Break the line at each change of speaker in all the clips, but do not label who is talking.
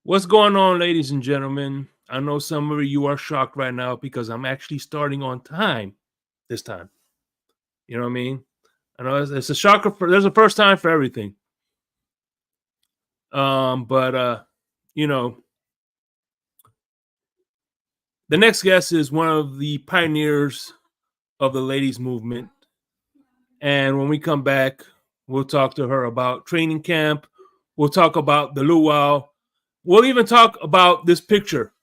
What's going on, ladies and gentlemen? I know some of you are shocked right now because I'm actually starting on time this time. You know what I mean? I know it's a shocker. There's a first time for everything. But you know, the next guest is one of the pioneers of the ladies movement, and when we come back, we'll talk to her about training camp. We'll talk about the luau. We'll even talk about this picture.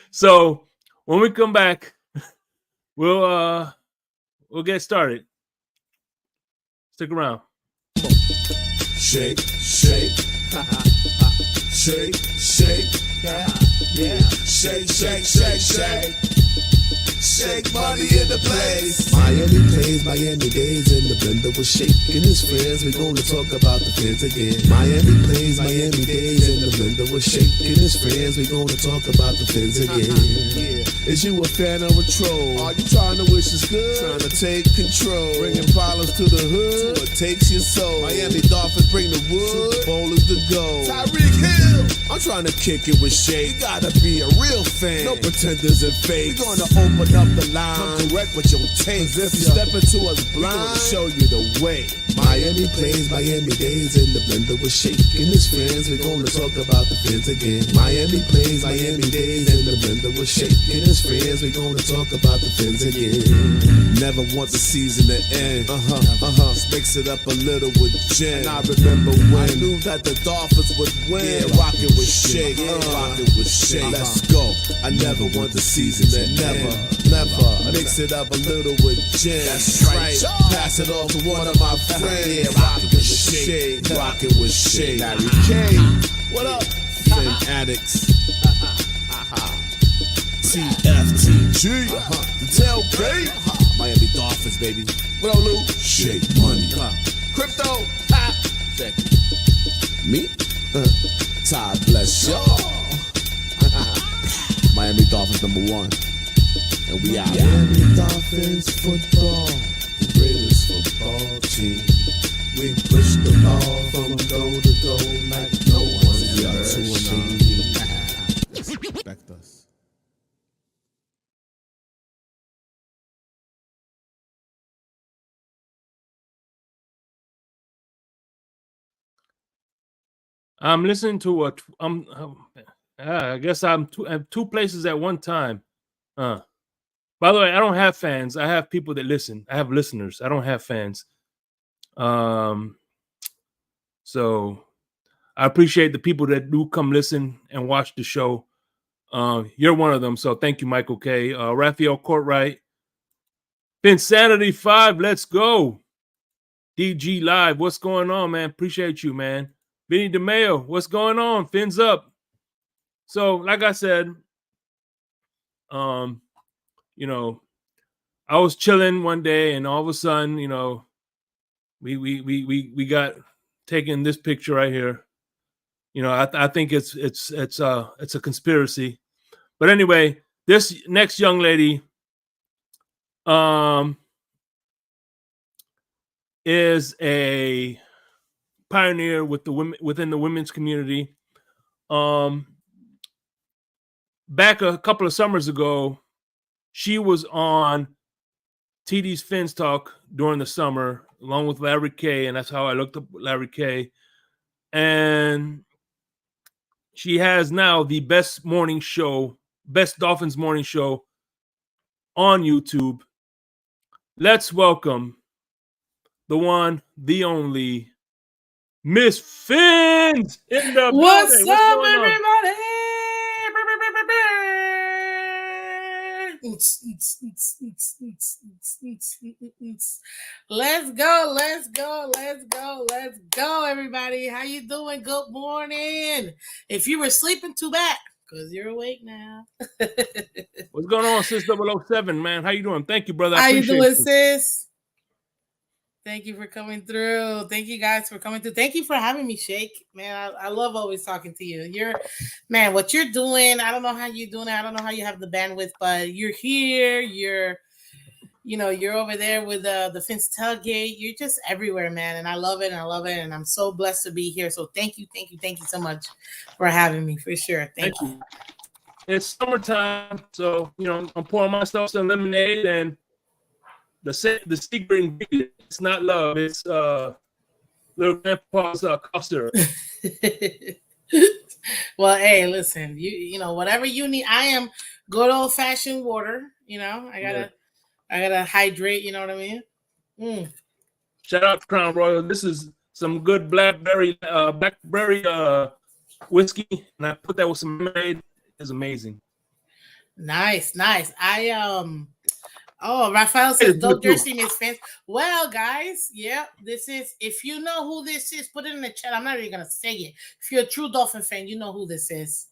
So when we come back, we'll get started. Stick around.
Shake, shake, shake, shake, yeah, shake, shake, shake, shake. Shake money in the place. Miami plays, Miami days, and the blender was shaking his friends. We're gonna talk about the Phins again. Miami plays, Miami days, and the blender was shaking his friends. We're gonna talk about the Phins again. Yeah. Is you a fan or a troll? Are you trying to wish us good? Trying to take control. Bringing problems to the hood. What takes your soul? Miami Dolphins bring the wood. Super Bowl is the goal. Tyreek Hill. I'm trying to kick it with Shake. You gotta be a real fan. No pretenders and fakes. We're gonna open up the line. Come correct with your taste. If you step into us blind, we're gonna show you the way. Miami plays, Miami days, and the blender was shaking his friends. We're gonna talk about the Phins again. Miami plays, Miami days, and the blender was shaking his friends. We're gonna talk about the Phins again. Never want the season to end. Let's mix it up a little with gin. And I remember when I knew that the Dolphins would win. Yeah, rockin' with Shake, rockin' with Shake. Let's go. I never want the season to never mix it up a little with gin. That's right. Pass it off to one of my friends. Yeah, rockin' with Shake, rockin' with Shake. Larry K, what up? Phin-Addicts. TFTG, the tailgate. Miami Dolphins, baby. What up, Lou? Shake money. Crypto. Check it. Me? God bless y'all. Miami Dolphins #1. And we out. Miami Dolphins football, the greatest football team. We push the ball from goal to goal like no one's ever seen. Respect us.
I'm listening to what I guess I'm two places at one time. By the way, I don't have fans. I have people that listen. I have listeners. I don't have fans. So I appreciate the people that do come listen and watch the show. You're one of them. So thank you, Michael K. Raphael Courtwright. Phin-Sanity 5, let's go. DG Live, what's going on, man? Appreciate you, man. Vinny DeMayo, what's going on? Fins up. So, like I said, I was chilling one day, and all of a sudden, we got taken this picture right here. I think it's a conspiracy. But anyway, this next young lady is a pioneer with the women within the women's community. Back a couple of summers ago, she was on TD's Fins Talk during the summer, along with Larry K, and that's how I looked up Larry K. And she has now the best Dolphins morning show on YouTube. Let's welcome the one, the only, Miss Phins in the
What's
building.
up,
What's going on?
everybody? Let's go, let's go, let's go, let's go, everybody. How you doing? Good morning. If you were sleeping, too bad, because you're awake now.
What's going on, Sis 007, man? How you doing? Thank you, brother.
How you doing, sis? Thank you for coming through. Thank you guys for coming through. Thank you for having me, Shake. Man, I love always talking to you. What you're doing, I don't know how you're doing it. I don't know how you have the bandwidth, but you're here. you're over there with the Fins tailgate. You're just everywhere, man, and I love it. And I love it, and I'm so blessed to be here. So thank you so much for having me, for sure. Thank you.
It's summertime, so I'm pouring myself some lemonade, and the secret ingredient, it's not love, it's little grandpa's cough syrup.
Well, hey, listen, you know whatever you need. I am good old fashioned water. I gotta hydrate. You know what I mean?
Shout out to Crown Royal. This is some good blackberry whiskey, and I put that with some lemonade. It's amazing.
Nice. Rafael says, "Dope jersey, Miss Phins." Well, guys, this is. If you know who this is, put it in the chat. I'm not even gonna say it. If you're a true Dolphin fan, you know who this is.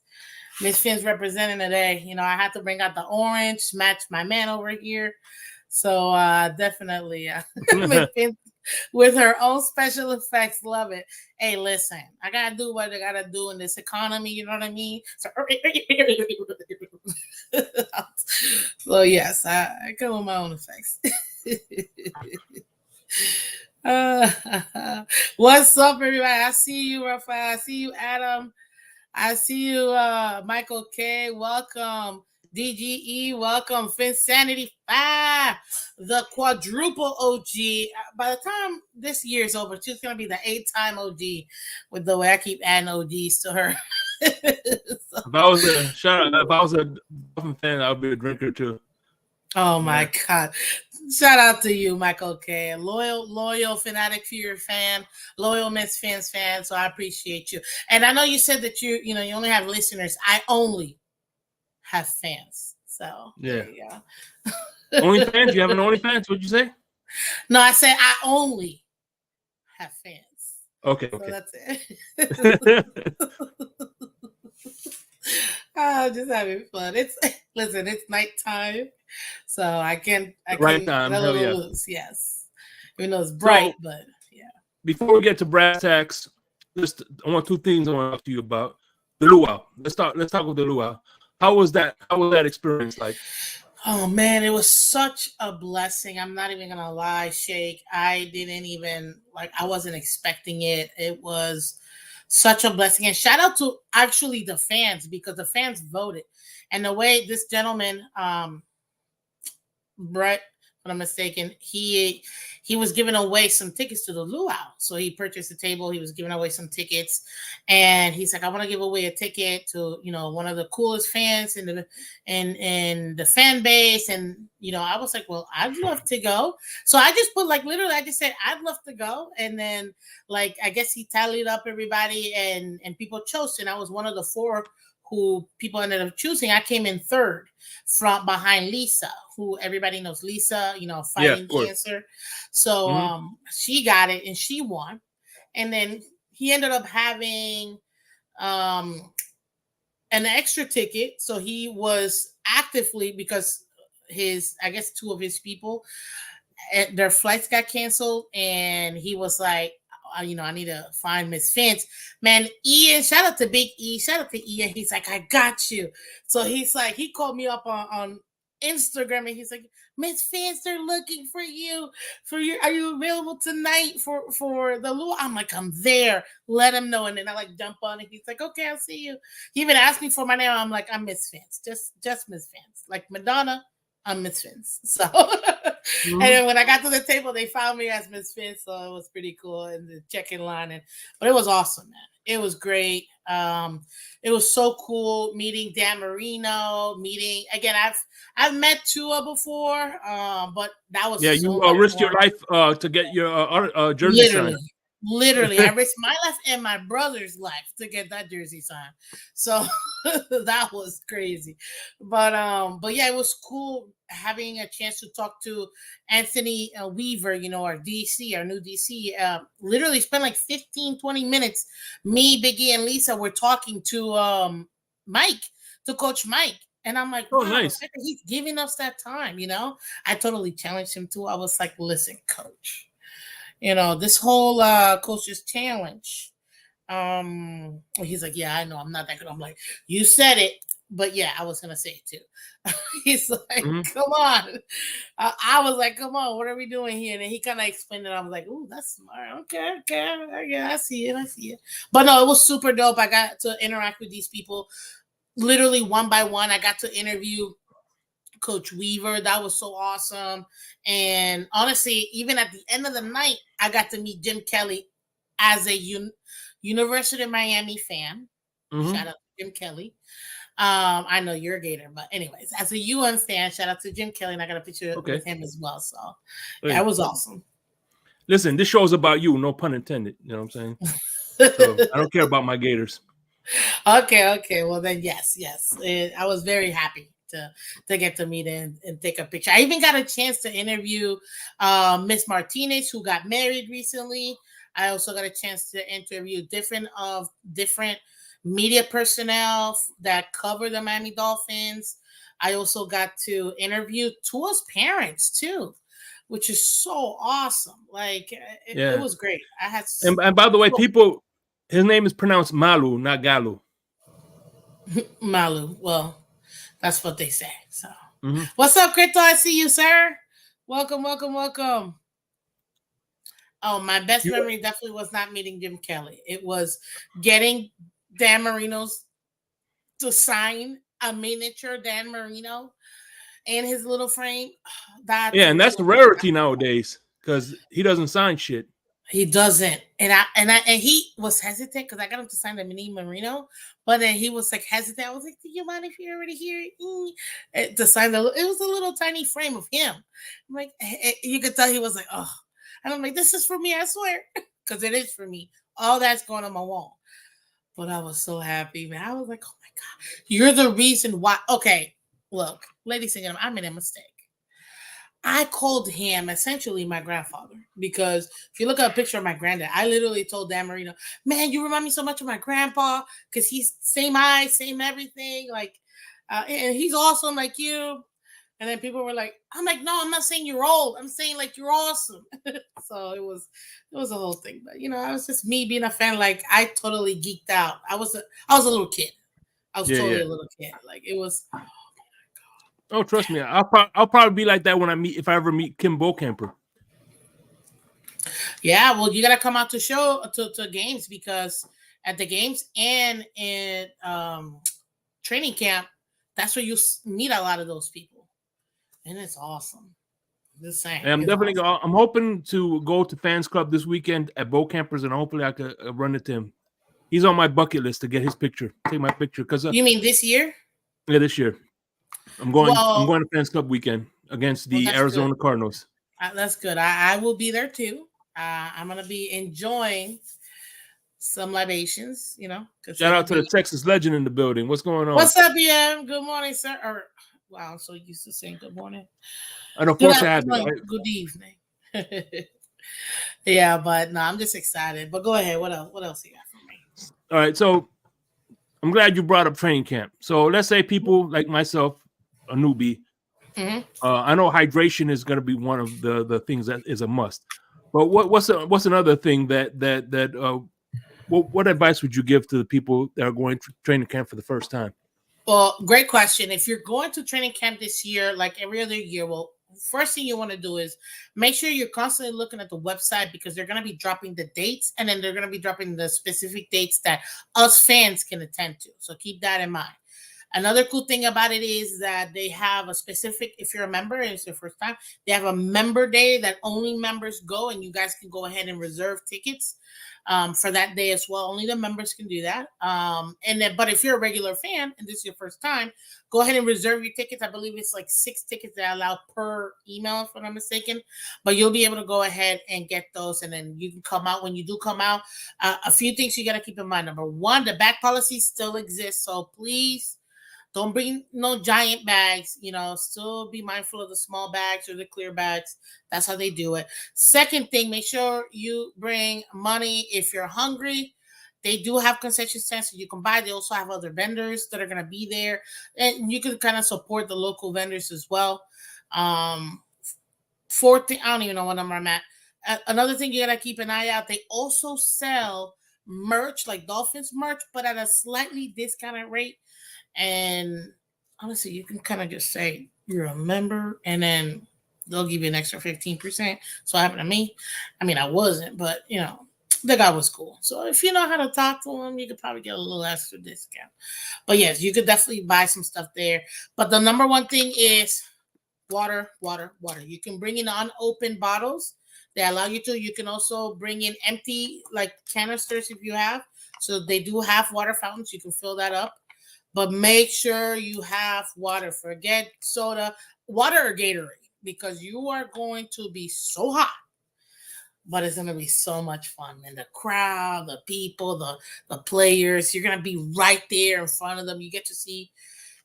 Miss Phins representing today. I had to bring out the orange, match my man over here. So definitely, Miss Phins with her own special effects. Love it. Hey, listen, I gotta do what I gotta do in this economy. You know what I mean? So yes, I come with my own effects. What's up, everybody? I see you, Rafael. I see you, Adam. I see you, Michael K. Welcome. DGE, welcome. Phin-Sanity 5, the quadruple OG. By the time this year's over, she's going to be the 8-time OG with the way I keep adding OGs to her.
If I was a Dolphin fan, I'd be a drinker too.
Oh my God. Shout out to you, Michael K. Loyal Phin-Addict Fear fan, loyal Miss Phins fan. So I appreciate you. And I know you said that you only have listeners. I only have fans. So
yeah.
There you go.
Only fans? You have an only fans? What'd you say?
No, I said I only have fans.
Okay.
So that's it. Just having fun. It's nighttime, so I can
right time. Hell yeah.
Loose. Yes, even though it's bright, but yeah.
Before we get to brass tacks, I want two things I want to talk to you about. The luau. Let's talk with the luau. How was that experience like?
Oh man, it was such a blessing. I'm not even gonna lie, Shake. I didn't even I wasn't expecting it. It was such a blessing. And shout out to actually the fans, because the fans voted. And the way this gentleman, Brett, if I'm mistaken, he was giving away some tickets to the luau. So he purchased a table. He was giving away some tickets, and he's like, "I want to give away a ticket to one of the coolest fans in the fan base." And I was like, "Well, I'd love to go." So I just put literally, I just said, "I'd love to go," and then I guess he tallied up everybody, and people chose, and I was one of the 4 who people ended up choosing. I came in 3rd from behind Lisa, who everybody knows. Lisa, fighting cancer. So she got it and she won. And then he ended up having an extra ticket. So he was actively, because I guess 2 of his people, their flights got canceled, and he was like, I need to find Miss Phins. Man, Ian, shout out to Big E. Shout out to Ian. He's like, "I got you." So he's like, he called me up on Instagram, and he's like, "Miss Phins, they're looking for you. Are you available tonight for the luau?" I'm like, "I'm there. Let him know." And then I jump on, and he's like, "Okay, I'll see you." He even asked me for my name. I'm like, "I'm Miss Phins. Just Miss Phins. Like Madonna, I'm Miss Phins." So and then when I got to the table, they found me as Miss Phins, so it was pretty cool in the check-in line. But it was awesome, man. It was great. It was so cool meeting Dan Marino. Again, I've met Tua before, but that was
you risked your life to get your jersey signed.
Literally, I risked my life and my brother's life to get that jersey signed. So that was crazy. But yeah, it was cool having a chance to talk to Anthony Weaver, our DC, our new DC. Literally spent 15-20 minutes. Me, Biggie, and Lisa were talking to Mike, to Coach Mike. And I'm like,
"Oh,
wow,
nice.
He's giving us that time, I totally challenged him too. I was like, "Listen, Coach, this whole coach's challenge." He's like, "Yeah, I know I'm not that good." I'm like, "You said it. but yeah, I was gonna say it too. He's like,
Mhm.
"Come on." I was like, "Come on, what are we doing here?" And then he kind of explained it. I was like, "Ooh, that's smart. Okay, okay, yeah, I see it, I see it." But no, it was super dope. I got to interact with these people literally one by one. I got to interview Coach Weaver. That was so awesome. And honestly, even at the end of the night, I got to meet Jim Kelly as a University of Miami fan.
Mhm.
Shout out to Jim Kelly. I know you're a Gator, but anyways, as a UN fan, shout out to Jim Kelly, and I got a picture
Okay.
with him as well. So yeah,
Hey,
it was awesome.
listen, this show's about you, no pun intended. You know what I'm saying? So I don't care about my Gators.
Okay, okay. Well then, yes, yes. I was very happy to get to meet and take a picture. I even got a chance to interview Miss Martinez, who got married recently. I also got a chance to interview different media personnel that cover the Miami Dolphins. I also got to interview Tua's parents too, which is so awesome. Like it
Yeah.
was great. I had
And by the way, people, his name is pronounced Malu, not Galu.
Malu. Well, that's what they say. So,
Mhm.
what's up, Crypto? I see you, sir. Welcome, welcome, welcome. Oh, my best
You,
memory definitely was not meeting Jim Kelly. It was getting Dan Marino's to sign a miniature Dan Marino in his little frame. That
yeah,
to
and
me
that's a
was
rarity nowadays because he doesn't sign shit.
he doesn't, and he was hesitant because I got him to sign the mini Marino, but then he was like hesitant. I was like, "Do you mind if you're already here to sign the?" It was a little tiny frame of him. I'm like, you could tell he was like, "Oh," and I'm like, "This is for me, I swear," because it is for me. All that's going on my wall. But I was so happy, man. I was like, "Oh my god, you're the reason why." Okay, look, ladies and gentlemen, I made a mistake. I called him essentially my grandfather because if you look at a picture of my granddad, I literally told Dan Marino, "Man, you remind me so much of my grandpa because he's same eyes, same everything, like, and he's awesome like you." And then people were like, "I'm like, no, I'm not saying you're old. I'm saying like you're awesome." So it was a whole thing, but I was just me being a fan. Like I totally geeked out. I was a little kid. I was
Yeah,
totally
yeah.
a little kid. Like it was.
Oh, trust me, I'll probably be like that when if I ever meet Kim Bocamper.
Yeah, well, you gotta come out to show to games because at the games and in training camp, that's where you meet a lot of those people, and it's awesome. Just saying,
And I'm
it's
definitely.
awesome.
I'm hoping to go to fans club this weekend at Bocampers, and hopefully I could run into him. He's on my bucket list to get his picture, take my picture, because
You mean this year?
yeah, this year I'm going. I'm
Well,
going to fans club weekend against
well,
the
that's good.
Arizona Cardinals.
That's good. I will be there too. I'm gonna be enjoying some libations, because
Shout
it'll
out to the
be.
Texas legend in the building. What's going on?
What's up, EM? Good morning, sir. Or wow, I'm so used to saying good morning.
I know
Good
force habit,
afternoon.
right?
Good evening. Yeah, but no, I'm just excited. But go ahead. What else? What else you got for me?
All right, so I'm glad you brought up training camp. So let's say people like myself, a newbie,
Mhm.
I know hydration is going to be one of the things that is a must. But what's another thing what advice would you give to the people that are going to training camp for the first time?
Well, great question. If you're going to training camp this year, like every other year, well, first thing you want to do is make sure you're constantly looking at the website because they're going to be dropping the dates and then they're going to be dropping the specific dates that us fans can attend to. So keep that in mind. Another cool thing about it is that they have a specific, if you're a member and it's your first time, they have a member day that only members go, and you guys can go ahead and reserve tickets for that day as well. Only the members can do that. But if you're a regular fan and this is your first time, go ahead and reserve your tickets. I believe it's like 6 tickets that are allowed per email, if I'm not mistaken. But you'll be able to go ahead and get those, and then you can come out when you do come out. A few things you got to keep in mind. Number one, the back policy still exists, so please don't bring no giant bags, still be mindful of the small bags or the clear bags. That's how they do it. Second thing, make sure you bring money if you're hungry. They do have concession stands so you can buy. They also have other vendors that are going to be there. And you can kind of support the local vendors as well. Um, Fourth thing, I don't even know what number I'm at. Another thing you got to keep an eye out. They also sell merch, like Dolphins merch, but at a slightly discounted rate. And honestly, you can kind of just say you're a member, and then they'll give you an extra 15%. So it happened to me. I mean, I wasn't, but the guy was cool. So if you know how to talk to him, you could probably get a little extra discount. But yes, you could definitely buy some stuff there. But the number one thing is water, water, water. You can bring in unopened bottles. They allow you to. You can also bring in empty like canisters if you have. So they do have water fountains. You can fill that up. But make sure you have water. Forget soda, water or Gatorade, because you are going to be so hot. But it's gonna be so much fun. And the crowd, the people, the players, you're gonna be right there in front of them. You get to see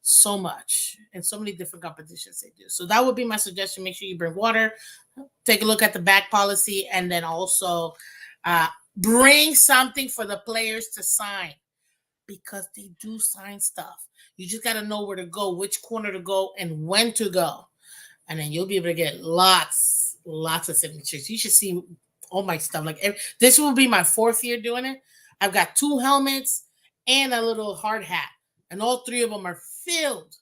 so much and so many different competitions they do. So that would be my suggestion. Make sure you bring water, take a look at the back policy, and then also bring something for the players to sign, because they do sign stuff. You just got to know where to go, which corner to go, and when to go. And then you'll be able to get lots of signatures. You should see all my stuff. Like this will be my 4th year doing it. I've got 2 helmets and a little hard hat, and all 3 of them are filled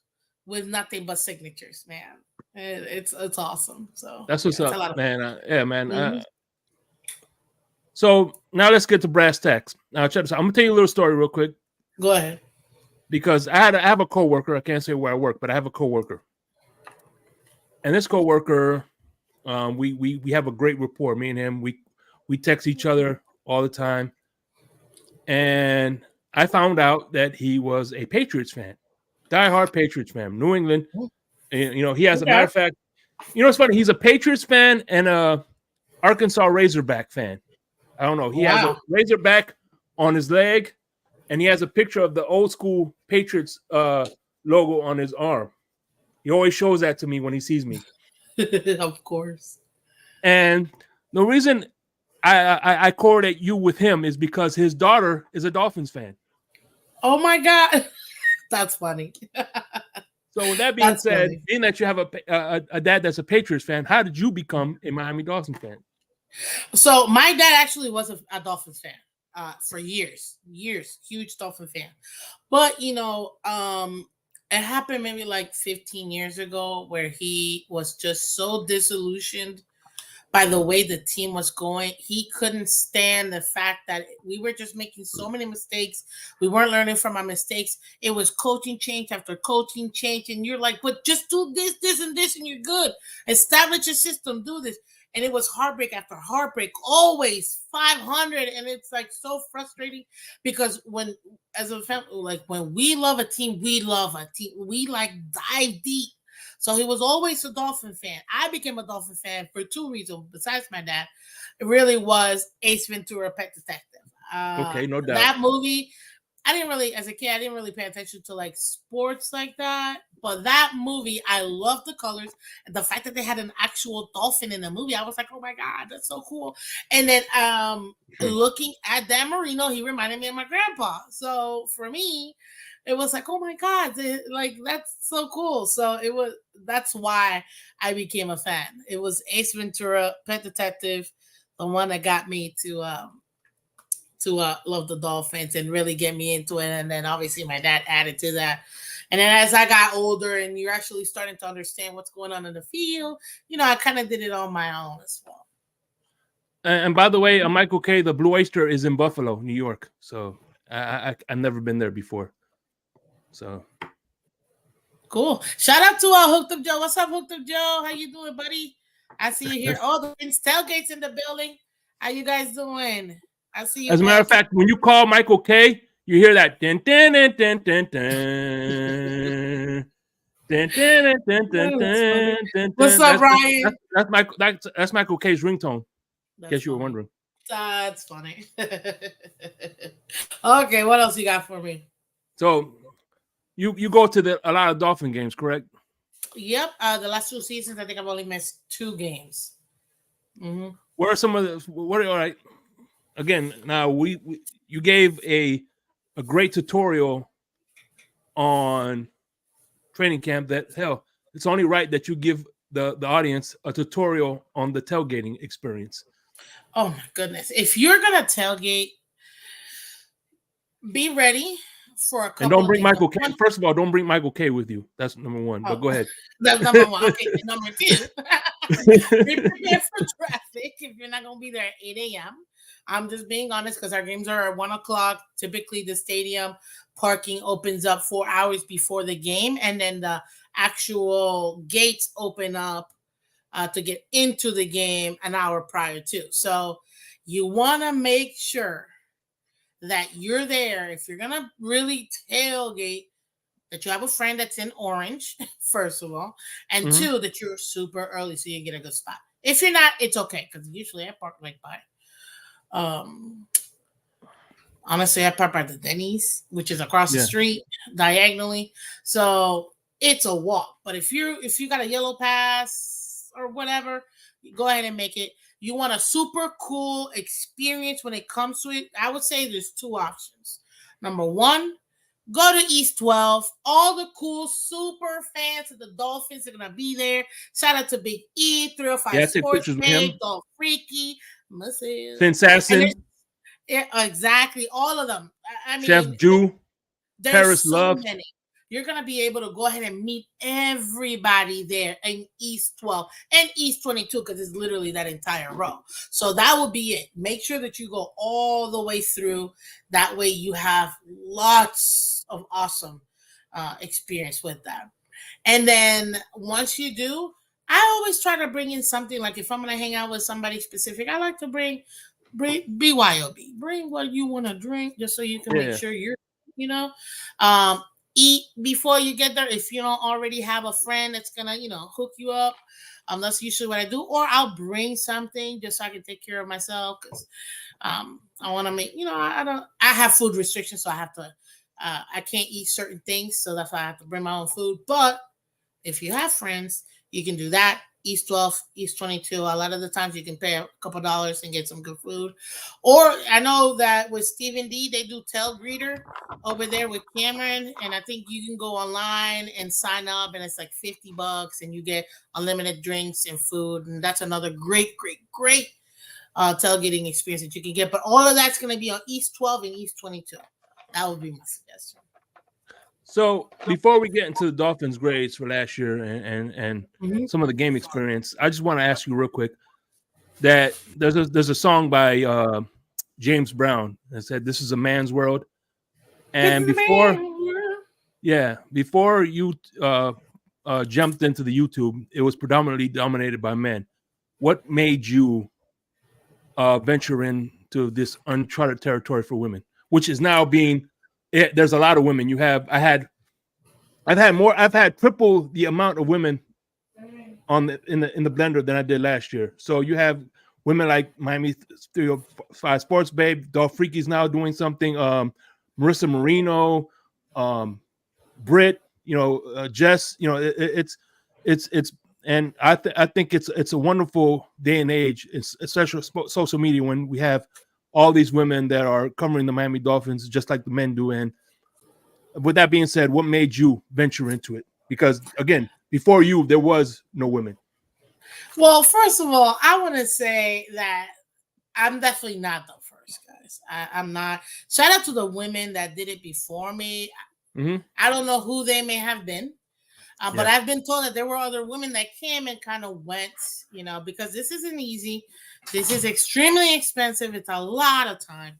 with nothing but signatures, man. It's awesome. So
that's what's up, man. Man.
Mm-hmm.
So now let's get to brass tacks. Now check this out. I'm gonna tell you a little story real quick.
Go ahead.
Because I have a coworker. I can't say where I work, but I have a coworker, and this coworker, we have a great rapport. Me and him, we text each other all the time, and I found out that he was a Patriots fan, diehard Patriots fan, New England. And, he has a matter of fact. It's funny. He's a Patriots fan and a Arkansas Razorback fan. I don't know. He has a Razorback on his leg, and he has a picture of the old school Patriots logo on his arm. He always shows that to me when he sees me.
Of course.
And the reason I correlate you with him is because his daughter is a Dolphins fan.
Oh my God. That's funny.
So with that being said, being that you have a dad that's a Patriots fan, how did you become a Miami Dolphins fan?
So my dad actually was a Dolphins fan for years, huge Dolphin fan. But it happened maybe like 15 years ago where he was just so disillusioned by the way the team was going. He couldn't stand the fact that we were just making so many mistakes. We weren't learning from our mistakes. It was coaching change after coaching change. And you're like, but just do this, this, and this, and you're good. Establish a system, do this. And it was heartbreak after heartbreak, always 500. And it's like so frustrating because when we love a team, we love a team. We like dive deep. So he was always a Dolphin fan. I became a Dolphin fan for 2 reasons. Besides my dad, it really was Ace Ventura: Pet Detective.
Okay, no doubt.
That movie, as a kid, I didn't really pay attention to like sports like that. But that movie, I loved the colors and the fact that they had an actual dolphin in the movie. I was like, oh my God, that's so cool. And then looking at Dan Marino, he reminded me of my grandpa. So for me, it was like, oh my God, like that's so cool. So that's why I became a fan. It was Ace Ventura: Pet Detective, the one that got me to love the Dolphins and really get me into it. And then obviously my dad added to that. And then as I got older and you're actually starting to understand what's going on in the field, I kind of did it on my own as well.
And by the way, Michael K., the Blue Oyster is in Buffalo, New York. So I've never been there before. So
cool. Shout out to Hooked Up Joe. What's up, Hooked Up Joe? How you doing, buddy? I see you here. Oh, the Phins tailgate's in the building. How you guys doing? I see you.
As a matter of fact, when you call Michael K., you hear that dun dun dun dun dun dun dun dun dun dun.
What's up, Ryan?
That's Michael K's ringtone. In case you were wondering.
That's funny. Okay, what else you got for me?
So you go to a lot of Dolphin games, correct?
Yep. The last 2 seasons, I think I've only missed 2 games. Mm-hmm.
What are some of the? All right. Again, now you gave a great tutorial on training camp. That hell, it's only right that you give the audience a tutorial on the tailgating experience.
Oh my goodness! If you're gonna tailgate, be ready for a
And
couple
don't
of
bring
things.
Michael K. First of all, don't bring Michael K with you. That's number one. But go ahead.
That's number one. Okay, and number two, be prepared for traffic if you're not going to be there at 8 a.m. I'm just being honest because our games are at 1 o'clock. Typically, the stadium parking opens up 4 hours before the game, and then the actual gates open up to get into the game an hour prior to. So you want to make sure that you're there. If you're going to really tailgate, that you have a friend that's in orange, first of all, and
Mhm.
two, that you're super early so you get a good spot. If you're not, it's okay because usually I park right by. Honestly, I park by the Denny's, which is across the
Yeah.
street diagonally, so it's a walk. But if you got a yellow pass or whatever, go ahead and make it. You want a super cool experience when it comes to it. I would say there's two options. Number one, go to East 12. All the cool super fans of the Dolphins are gonna be there. Shout out to Big E,
Yeah,
305
I take
Sports
pictures with
Page,
him.
Dolph Freaky, Mrs.
Finn
And there's
Sasson,
exactly all of them. I
Chef
mean,
Jew,
there's
Paris
so
Love.
many. You're gonna be able to go ahead and meet everybody there in East 12 and East 22 because it's literally that entire row. So that would be it. Make sure that you go all the way through. That way you have lots of awesome experience with that. And then once you do, I always try to bring in something like if I'm gonna hang out with somebody specific, I like to bring BYOB. Bring what you want to drink just so you can make
Yeah.
sure you're, you know, um, eat before you get there. If you don't already have a friend that's gonna, hook you up, that's usually what I do. Or I'll bring something just so I can take care of myself because I want to make, I have food restrictions, so I have to, I can't eat certain things, so that's why I have to bring my own food. But if you have friends, you can do that. East 12, East 22. A lot of the times you can pay a couple dollars and get some good food. Or I know that with Stephen D, they do Tail Greeter over there with Cameron. And I think you can go online and sign up and it's like $50 and you get unlimited drinks and food. And that's another great tailgating experience that you can get. But all of that's going to be on East 12 and East 22. That would be my suggestion.
So before we get into the Dolphins' grades for last year and
Mhm.
some of the game experience, I just want to ask you real quick that there's a song by James Brown that said "This is a man's world," and before you jumped into the YouTube, it was predominantly dominated by men. What made you venture into this uncharted territory for women, which is now being? There's a lot of women. I've had triple the amount of women in the blender than I did last year. So you have women like Miami 305 Sports Babe, Dolph Freaky's now doing something. Marissa Marino, Britt, Jess. It's and I think it's a wonderful day and age, especially social media when we have all these women that are covering the Miami Dolphins just like the men do. And with that being said, what made you venture into it? Because again, before you, there was no women.
Well, first of all, I want to say that I'm definitely not the first, guys. I'm not. Shout out to the women that did it before me.
Mm-hmm.
I don't know who they may have been, but I've been told that there were other women that came and kind of went, because this isn't easy. This is extremely expensive. It's a lot of time.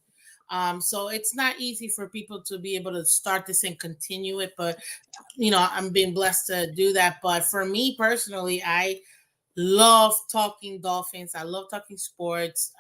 So it's not easy for people to be able to start this and continue it. But, I'm being blessed to do that. But for me personally, I love talking Dolphins. I love talking sports.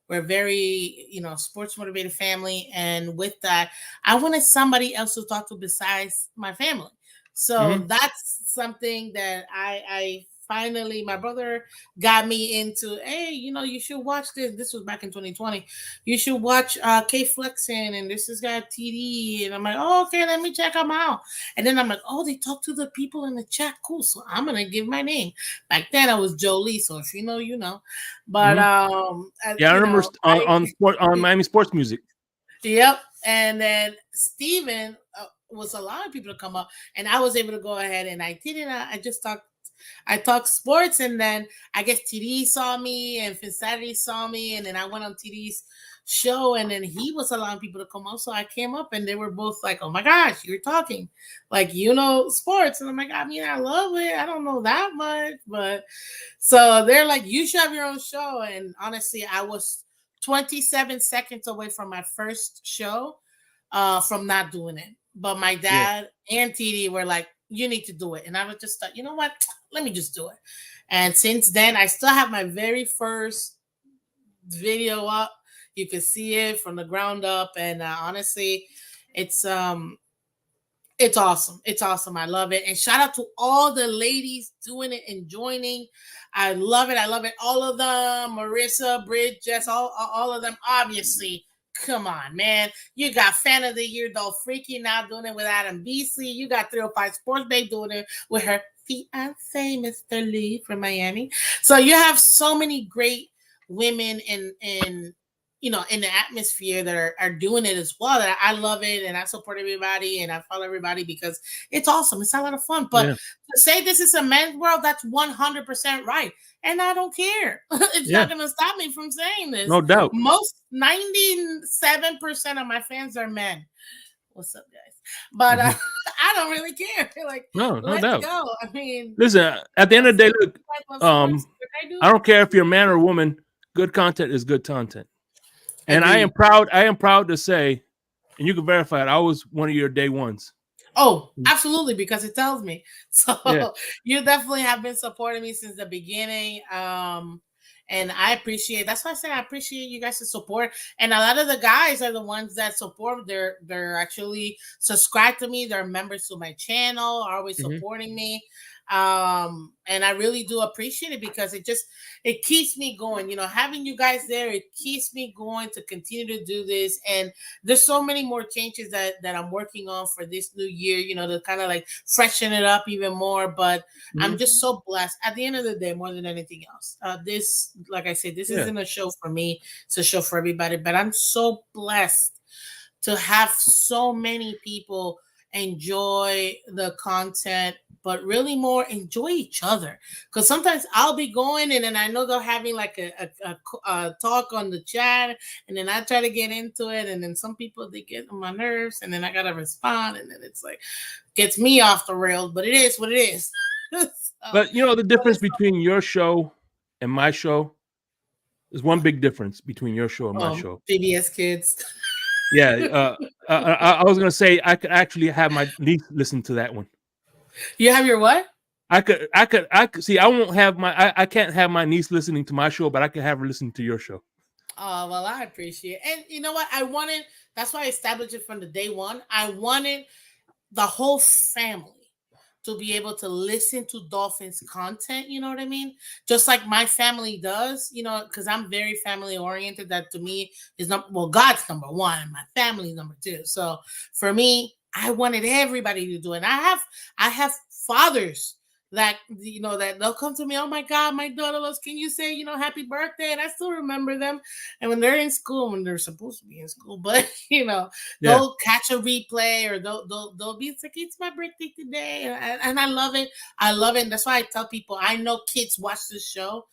We're very, sports motivated family. And with that, I wanted somebody else to talk to besides my family. So that's something that I finally, my brother got me into. Hey, you should watch this. This was back in 2020. You should watch K Flexin, and this has got TD. And I'm like, oh, okay, let me check them out. And then I'm like, oh, they talk to the people in the chat. Cool. So I'm gonna give my name. Back then I was Jolie. So if you know, you know. But
I remember on Miami Sports Music.
Yep. And then Steven was allowing people to come up, and I was able to go ahead and I did it. I just talked I talk sports, and then I guess TD saw me and Phin-Addict saw me, and then I went on TD's show, and then he was allowing people to come up, so I came up, and they were both like, "Oh my gosh, you're talking like you know sports," and I'm like, "I mean, I love it. I don't know that much, but." So they're like, "You should have your own show," and honestly, I was 27 seconds away from my first show from not doing it. But my dad and TD were like, "You need to do it," and I was just thought, you know what? Let me just do it. And since then, I still have my very first video up. You can see it from the ground up, and honestly, it's awesome. It's awesome. I love it. And shout out to all the ladies doing it and joining. I love it. I love it. All of them, Marissa, Bridge, Jess, all of them. Obviously, come on, man. You got Fan of the Year, though, Freaky now doing it with Adam Beasley. You got 305 Sports Babe doing it with her fiance, Mr. Lee from Miami. So you have so many great women in in the atmosphere that are doing it as well. That I love it, and I support everybody, and I follow everybody because it's awesome. It's a lot of fun. But to say this is a men's world, that's 100% right, and I don't care. It's not going to stop me from saying this.
No doubt.
Most 97% of my fans are men. What's up, guys? But I don't really care. Like,
no doubt.
Go. I mean,
listen. At the end of the day, look. I don't care if you're a man or a woman. Good content is good content. And I am proud to say, and you can verify it, I was one of your day ones.
Oh, absolutely, because it tells me. So you definitely have been supporting me since the beginning. And I appreciate, that's why I say I appreciate you guys' support. And a lot of the guys are the ones that support. They're actually subscribed to me. They're members to my channel, are always supporting me. And I really do appreciate it because it keeps me going. Having you guys there, it keeps me going to continue to do this. And there's so many more changes that I'm working on for this new year, to kind of like freshen it up even more. But I'm just so blessed at the end of the day, more than anything else. This, like I said, this isn't a show for me, it's a show for everybody, but I'm so blessed to have so many people enjoy the content, but really more enjoy each other. Because sometimes I'll be going and then I know they're having like a talk on the chat, and then I try to get into it, and then some people, they get on my nerves, and then I gotta respond, and then it's like gets me off the rails. But it is what it is.
But the difference between your show and my show is one big difference between your show and my show.
PBS Kids.
Yeah, I was gonna say I could actually have my niece listen to that one.
You have your what?
I could see. I won't have I can't have my niece listening to my show, but I can have her listen to your show.
Oh, well, I appreciate it. And you know what? That's why I established it from the day one. I wanted the whole family to be able to listen to Dolphins content, you know what I mean? Just like my family does, because I'm very family oriented. That to me is God's number one, and my family's number two. So for me, I wanted everybody to do it. And I have fathers that that they'll come to me, "Oh my God, my daughter loves, can you say happy birthday?" And I still remember them. And when they're in school, when they're supposed to be in school, but they'll catch a replay, or they'll be like, "It's my birthday today," and I love it. I love it. And that's why I tell people, I know kids watch this show,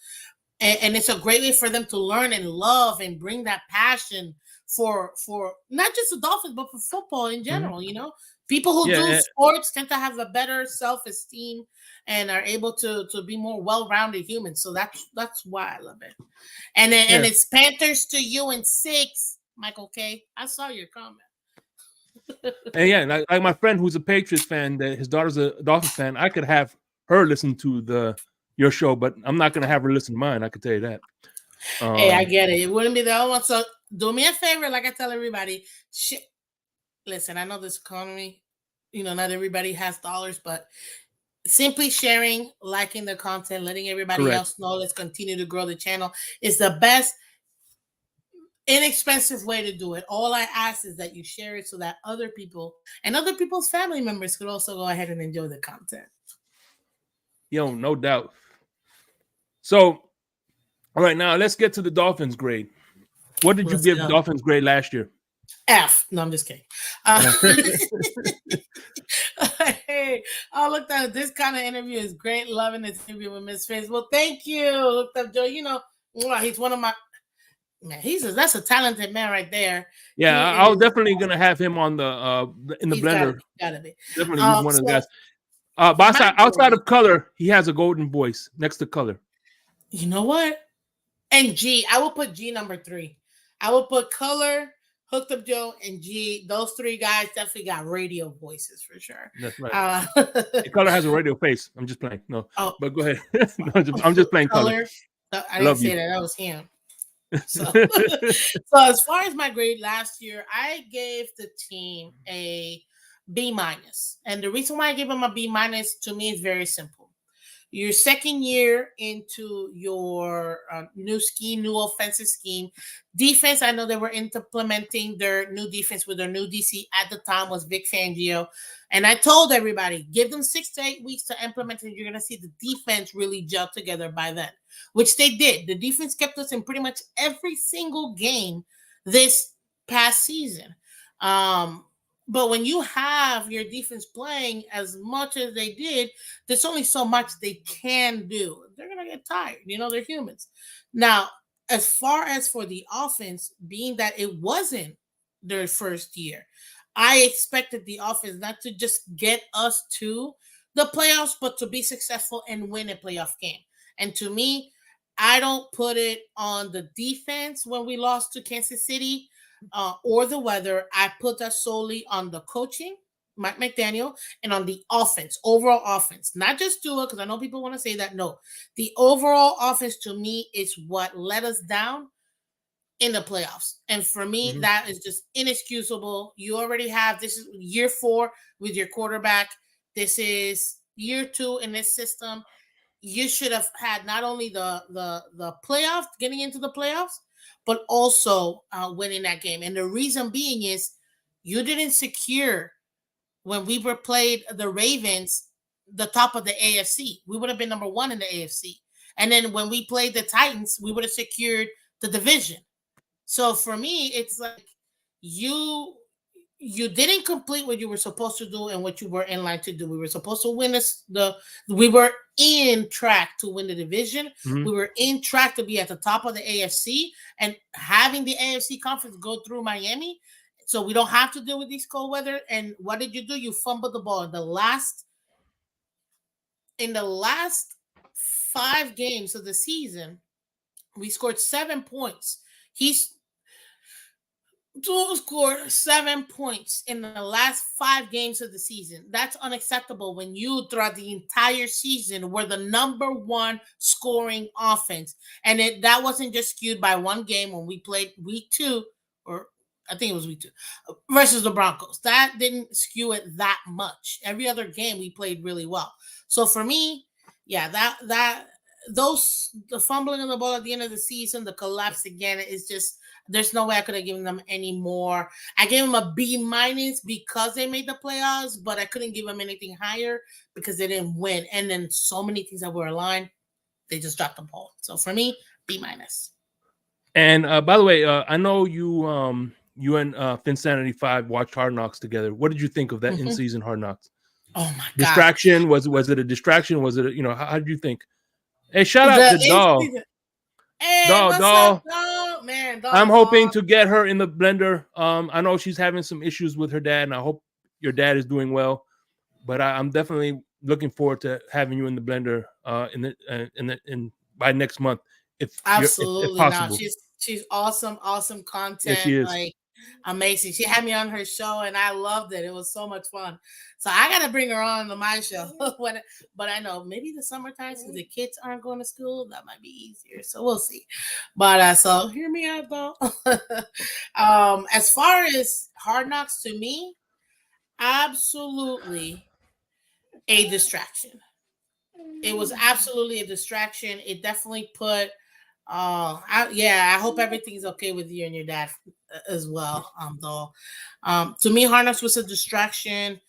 and it's a great way for them to learn and love and bring that passion for not just the Dolphins, but for football in general. People who do sports tend to have a better self-esteem and are able to be more well-rounded humans. So that's why I love it. And then and it's Panthers to you in 6, Michael K. I saw your comment.
And like my friend who's a Patriots fan, that his daughter's a Dolphins fan, I could have her listen to your show, but I'm not going to have her listen to mine. I could tell you that.
Hey, I get it. It wouldn't be the only one. So do me a favor, like I tell everybody. Listen, I know this economy, not everybody has dollars, but simply sharing, liking the content, letting everybody else know, let's continue to grow the channel, is the best inexpensive way to do it. All I ask is that you share it so that other people and other people's family members could also go ahead and enjoy the content.
No doubt. So, all right, now let's get to the Dolphins grade. What did you give Dolphins grade last year?
F. No, I'm just kidding. Oh, look, that this kind of interview is great. Loving this interview with Miss Phins. Well, thank you. Looked up Joe. He's one of my man. That's a talented man right there.
Yeah,
He
I was
is.
definitely gonna have him on in the
He's gotta
blender.
be. Gotta be.
Definitely, he's one of the
So
guys. But
my
outside
grade,
of color, he has a golden voice next to color.
you know what? And G, I will put G number 3. I will put Color, Hooked Up Joe, and G. Those 3 guys definitely got radio voices for sure.
That's right. Color has a radio face. I'm just playing. No,
Oh,
but go ahead. No, I'm just playing color.
I didn't
Love
say
you.
that. That was him. So, so as far as my grade last year, I gave the team a B minus, and the reason why I gave them a B minus to me is very simple. Your second year into your new scheme, new offensive scheme. Defense, I know they were implementing their new defense with their new DC at the time was Vic Fangio. And I told everybody, give them 6 to 8 weeks to implement it. You're going to see the defense really gel together by then, which they did. The defense kept us in pretty much every single game this past season. But when you have your defense playing as much as they did, there's only so much they can do. They're going to get tired. They're humans. Now, as far as for the offense, being that it wasn't their first year, I expected the offense not to just get us to the playoffs, but to be successful and win a playoff game. And to me, I don't put it on the defense when we lost to Kansas City or the weather. I put that solely on the coaching, Mike McDaniel, and on the offense, overall offense, not just Tua, because I know people want to say that. No, the overall offense to me is what let us down in the playoffs. And for me, that is just inexcusable. You already have, this is year 4 with your quarterback. This is year 2 in this system. You should have had not only the playoffs, getting into the playoffs, but also winning that game. And the reason being is you didn't secure, when we were played the Ravens, the top of the AFC. We would have been number 1 in the AFC. And then when we played the Titans, we would have secured the division. So for me, it's like you didn't complete what you were supposed to do and what you were in line to do. We were supposed to win we were in track to win the division. We were in track to be at the top of the AFC and having the AFC conference go through Miami. So we don't have to deal with these cold weather. And what did you do? You fumbled the ball in the last 5 games of the season. We scored 7 points. Tua scored 7 points in the last 5 games of the season. That's unacceptable when you, throughout the entire season, were the number 1 scoring offense. And that wasn't just skewed by one game when we played week 2, or I think it was week 2, versus the Broncos. That didn't skew it that much. Every other game we played really well. So for me, yeah, the fumbling of the ball at the end of the season, the collapse again, is just, there's no way I could have given them any more. I gave them a B minus because they made the playoffs, but I couldn't give them anything higher because they didn't win. And then so many things that were aligned, they just dropped the ball. So for me, B minus.
And by the way, I know you and Phin-Sanity 5 watched Hard Knocks together. What did you think of that in-season Hard Knocks?
Oh my god!
Distraction? Was it a distraction? Was it how did you think? Hey, shout out to Doll.
Hey,
Doll.
Up, man? Doll,
I'm hoping to get her in the blender. I know she's having some issues with her dad, and I hope your dad is doing well. But I'm definitely looking forward to having you in the blender by next month, if possible.
No, she's awesome content.
Yes, she is.
Like, amazing. She had me on her show and I loved it. It was so much fun. So I gotta bring her on to my show. But I know maybe the summertime, since the kids aren't going to school, that might be easier. So we'll see. But so hear me out though. As far as Hard Knocks, to me, absolutely a distraction. It was absolutely a distraction. It definitely put I hope everything's okay with you and your dad as well. Though, to me, Hard Knocks was a distraction,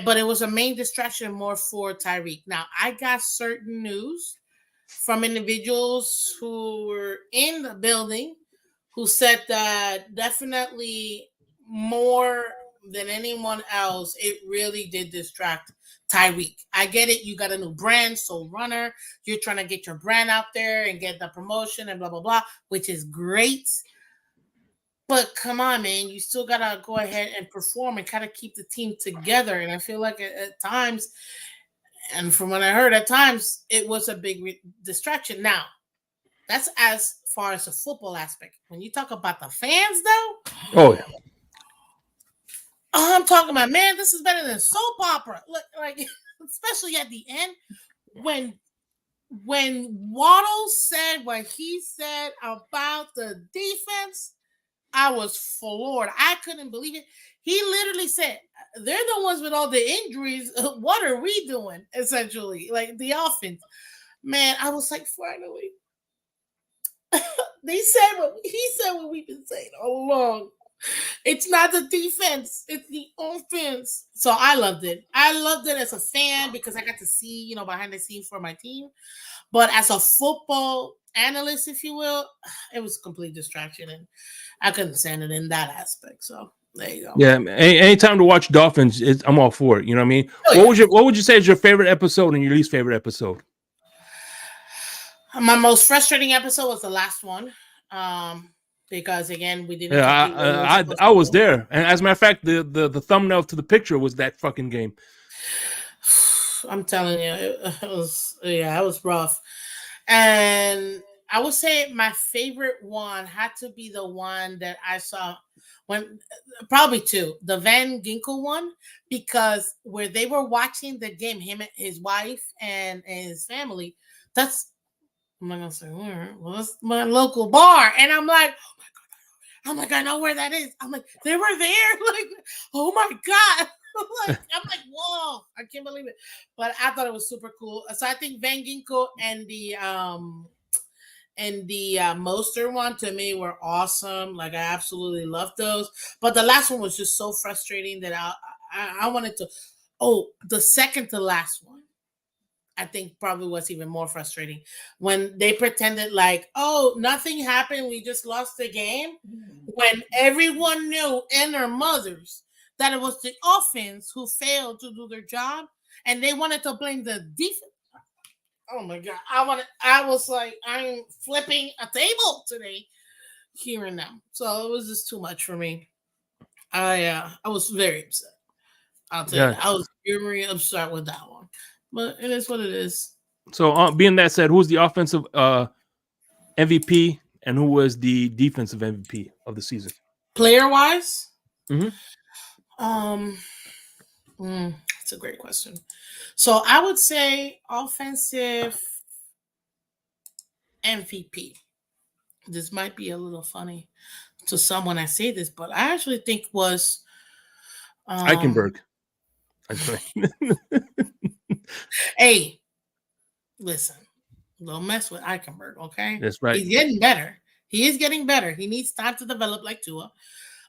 but it was a main distraction more for Tyreek. Now, I got certain news from individuals who were in the building who said that definitely more than anyone else, it really did distract Tyreek. I get it. You got a new brand, Soul Runner. You're trying to get your brand out there and get the promotion and blah, blah, blah, which is great. But come on, man, you still got to go ahead and perform and kind of keep the team together. And I feel like at times, and from what I heard, at times, it was a big distraction. Now, that's as far as the football aspect. When you talk about the fans, though,
Oh yeah.
I'm talking about, man, this is better than soap opera. Look, like, especially at the end, when Waddle said what he said about the defense, I was floored. I couldn't believe it. He literally said, "They're the ones with all the injuries. What are we doing?" Essentially, like the offense. Man, I was like, finally. He said what we've been saying all along. It's not the defense, it's the offense. So I loved it. I loved it as a fan because I got to see, behind the scenes for my team. But as a football analyst, if you will, it was a complete distraction, and I couldn't stand it in that aspect. So there you go.
Yeah, anytime to watch Dolphins, I'm all for it. You know what I mean?
Oh,
What would you say is your favorite episode and your least favorite episode?
My most frustrating episode was the last one. Because again, we didn't.
Yeah, I was there, and as a matter of fact, the thumbnail to the picture was that fucking game.
I'm telling you, it was rough, and I would say my favorite one had to be the one that I saw probably two, the Van Ginkel one, because where they were watching the game, him, his wife, and his family. I'm not gonna say where. Well, that's my local bar, and I'm like, I know where that is. I'm like, they were there. Like, oh my god. I'm like, whoa, I can't believe it. But I thought it was super cool. So I think Van Ginkel and the Moster one to me were awesome. Like, I absolutely loved those. But the last one was just so frustrating that I wanted to. Oh, the second to last one, I think probably was even more frustrating when they pretended like, oh, nothing happened. We just lost the game. When everyone knew and their mothers that it was the offense who failed to do their job, and they wanted to blame the defense. Oh my god! I was like, I'm flipping a table today, hearing them. So it was just too much for me. I was very upset. I'll tell you, I was very upset with that one. But it is what it is.
So, being that said, who's the offensive MVP and who was the defensive MVP of the season?
Player wise,
mm-hmm.
That's a great question. So I would say offensive MVP. This might be a little funny to someone I say this, but I actually think was
Eichenberg.
Hey, listen, don't mess with Eichenberg, okay?
That's right.
He's getting better. He is getting better. He needs time to develop like Tua.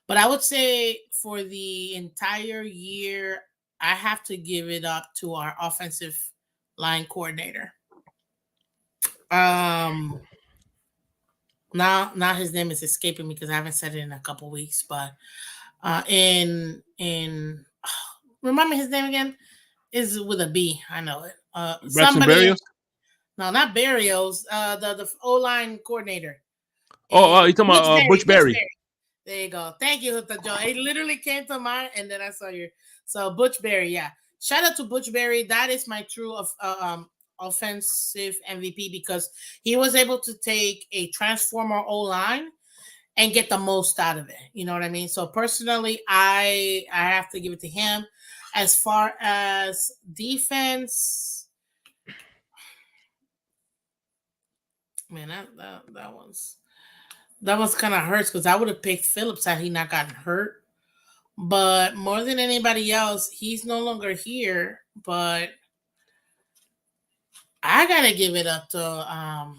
But I would say for the entire year, I have to give it up to our offensive line coordinator. Now his name is escaping me because I haven't said it in a couple weeks. But remind me his name again. Is with a B. I know it.
Berrios?
No, not Berrios. The O-line coordinator.
Oh, you're talking about Butch Berry.
There you go. Thank you, Huta Joe. It literally came to mind, and then I saw So Butch Berry, yeah. Shout out to Butch Berry. That is my true offensive MVP because he was able to take a transformer O-line and get the most out of it. You know what I mean? So personally, I have to give it to him. As far as defense, man, that one's kind of hurts because I would have picked Phillips had he not gotten hurt. But more than anybody else, he's no longer here. But I gotta give it up to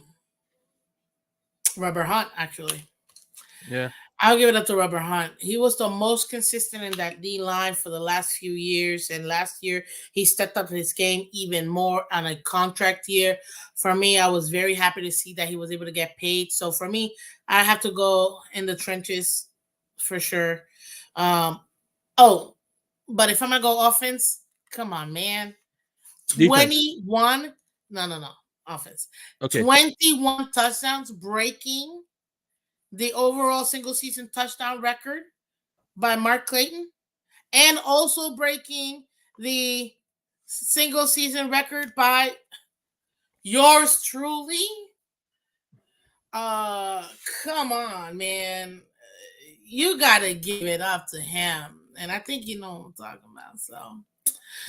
Rubber Hunt, actually.
Yeah.
I'll give it up to Rubber Hunt. He was the most consistent in that D line for the last few years. And last year, he stepped up his game even more on a contract year. For me, I was very happy to see that he was able to get paid. So for me, I have to go in the trenches for sure. Oh, but if I'm gonna go offense, come on, man.
Defense.
21. No. Offense.
Okay.
21 touchdowns, breaking the overall single season touchdown record by Mark Clayton, and also breaking the single season record by yours truly. Come on, man. You gotta give it up to him. And I think you know what I'm talking about. So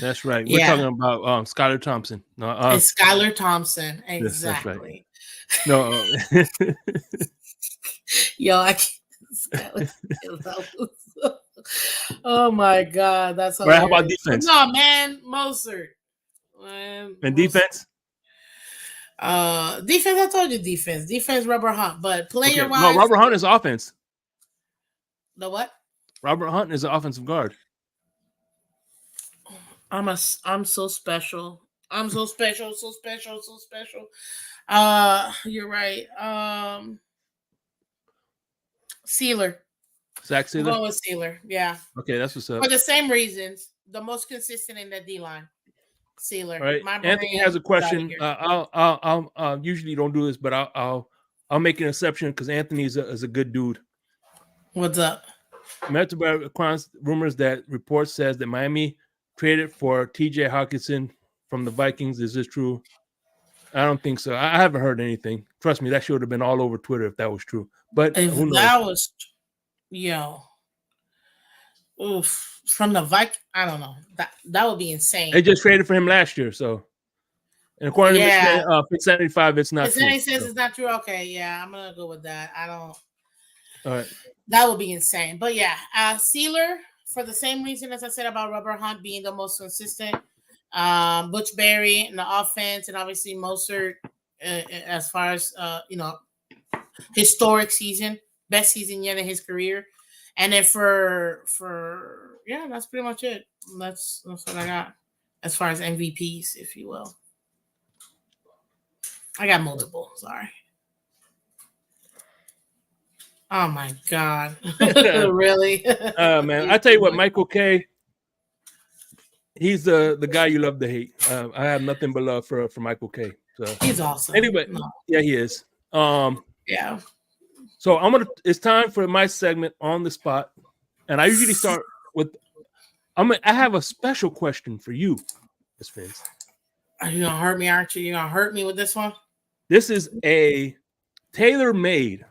That's right. We're
yeah,
talking about Skylar Thompson. No,
it's Skylar Thompson.
yes, that's right.
Exactly.
No.
Yo, I can't. Oh my god, that's
Right, how about
hilarious.
defense?
No, man, Mozart. Man,
And
Mozart.
defense?
Defense. I told you defense. Defense, Rubber Hunt. But player
Okay.
wise,
No, Robert Hunt is offense.
the what?
Robert Hunt is an offensive guard.
I'm so special. I'm so special. You're right. Sealer.
Zach
I'm
Sealer?
going with Sealer. Yeah.
Okay, that's what's up.
For the same reasons, the most consistent in the D line. Sealer.
All right.
My
Anthony
brain
has a
is outta
question.
here.
I'll usually don't do this, but I'll make an exception because Anthony is a good dude.
What's up?
Metro rumors that report says that Miami traded for TJ Hawkinson from the Vikings. Is this true? I don't think so. I haven't heard anything. Trust me, that should have been all over Twitter if that was true. But
If
who knows?
that was, yo, oof, from the Vikings, I don't know. That would be insane.
They just traded for him last year, so. And according to Phin-Addict, it's not true.
Phin-Addict says it's not true. Okay, yeah, I'm gonna go with that. I don't.
All right.
That would be insane. But yeah, Sealer, for the same reason as I said about Rubber Hunt being the most consistent. Butch Berry in the offense, and obviously Mostert as far as historic season, best season yet in his career. And then for yeah, that's pretty much it. That's what I got as far as MVPs, if you will. I got multiple. Sorry. Oh my god! Really?
Man, I tell you what, Michael K. He's the guy you love to hate. I have nothing but love for Michael K. So
he's awesome.
Anyway, yeah, he is.
Yeah.
So it's time for my segment on the spot, and I usually start with. I have a special question for you, Ms. Phins.
Are you gonna hurt me, aren't you? You gonna hurt me with this one?
This is a tailor-made.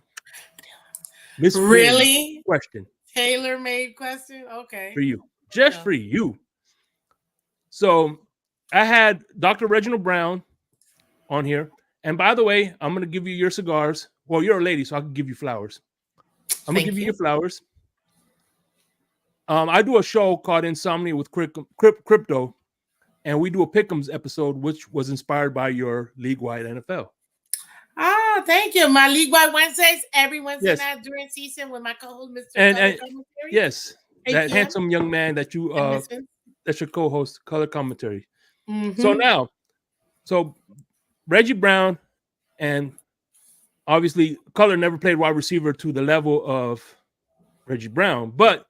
Ms.
Really?
Phins question.
Tailor-made question? Okay.
For you. Just for you. So I had Dr. Reginald Brown on here. And by the way, I'm going to give you your cigars. Well, you're a lady, so I can give you flowers. I'm going to give you your flowers. I do a show called Insomnia with Crypto, and we do a Pick'ems episode, which was inspired by your league-wide NFL.
Ah, thank you. My league-wide Wednesdays, every Wednesday night during season with my co-host, Mr.
And yes, that handsome young man that you that's your co-host, Color Commentary.
Mm-hmm.
So Reggie Brown and obviously Color never played wide receiver to the level of Reggie Brown, but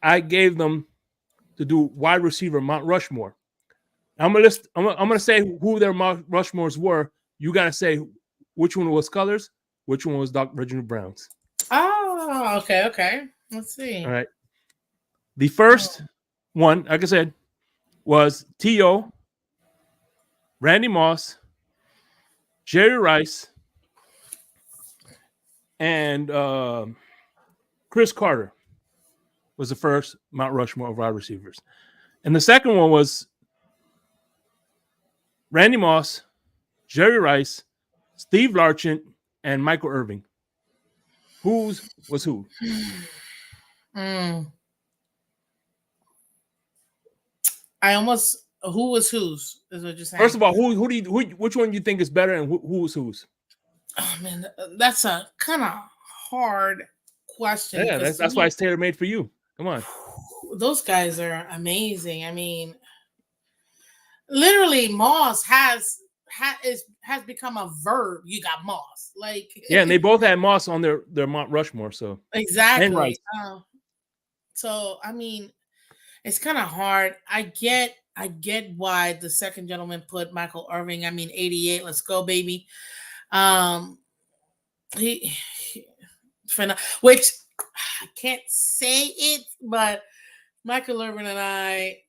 I gave them to do wide receiver Mount Rushmore. I'm gonna say who their Mount Rushmores were. You gotta say which one was Color's, which one was Dr. Reginald Brown's.
Oh, okay. Let's see.
All right. The first one, like I said, was T.O., Randy Moss, Jerry Rice, and Chris Carter was the first Mount Rushmore of wide receivers. And the second one was Randy Moss, Jerry Rice, Steve Largent, and Michael Irving. Whose was who?
Who was whose? Is what you're saying.
First of all, which one do you think is better, and who was whose?
Oh man, that's a kind of hard question.
Yeah, that's why it's tailor made for you. Come on,
those guys are amazing. I mean, literally, Moss has become a verb. You got Moss, like
and they both had Moss on their Mount Rushmore. So
exactly. So I mean, It's kind of hard. I get why the second gentleman put Michael Irving. I mean, 88. Let's go, baby. Um, he which I can't say it, but Michael Irvin and I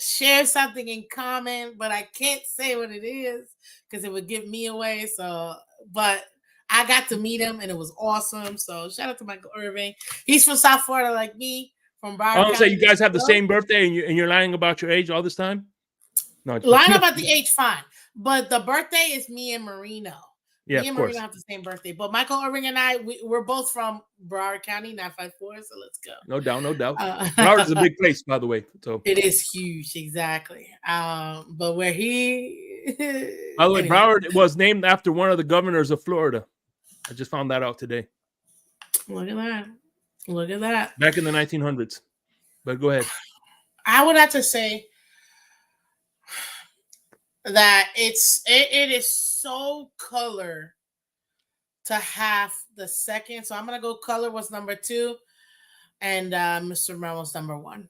share something in common, but I can't say what it is because it would give me away. So, but I got to meet him and it was awesome. So shout out to Michael Irving. He's from South Florida like me, from Broward
I want to say
County.
you guys have the same birthday and you're lying about your age all this time? No,
Lying about the age, fine. But the birthday is me and Marino.
Yeah,
me and
of course.
Marino have the same birthday. But Michael Irving and I, we're both from Broward County, 954. So let's go.
No doubt, no doubt. Broward is a big place, by the way. So
it is huge, exactly. But where he,
by the way, Broward was named after one of the governors of Florida. I just found that out today.
Look at that. Look at that.
Back in the 1900s. But go ahead.
I would have to say that it is so color to have the second. So I'm gonna go color was number 2, and Mr. Ramos number 1.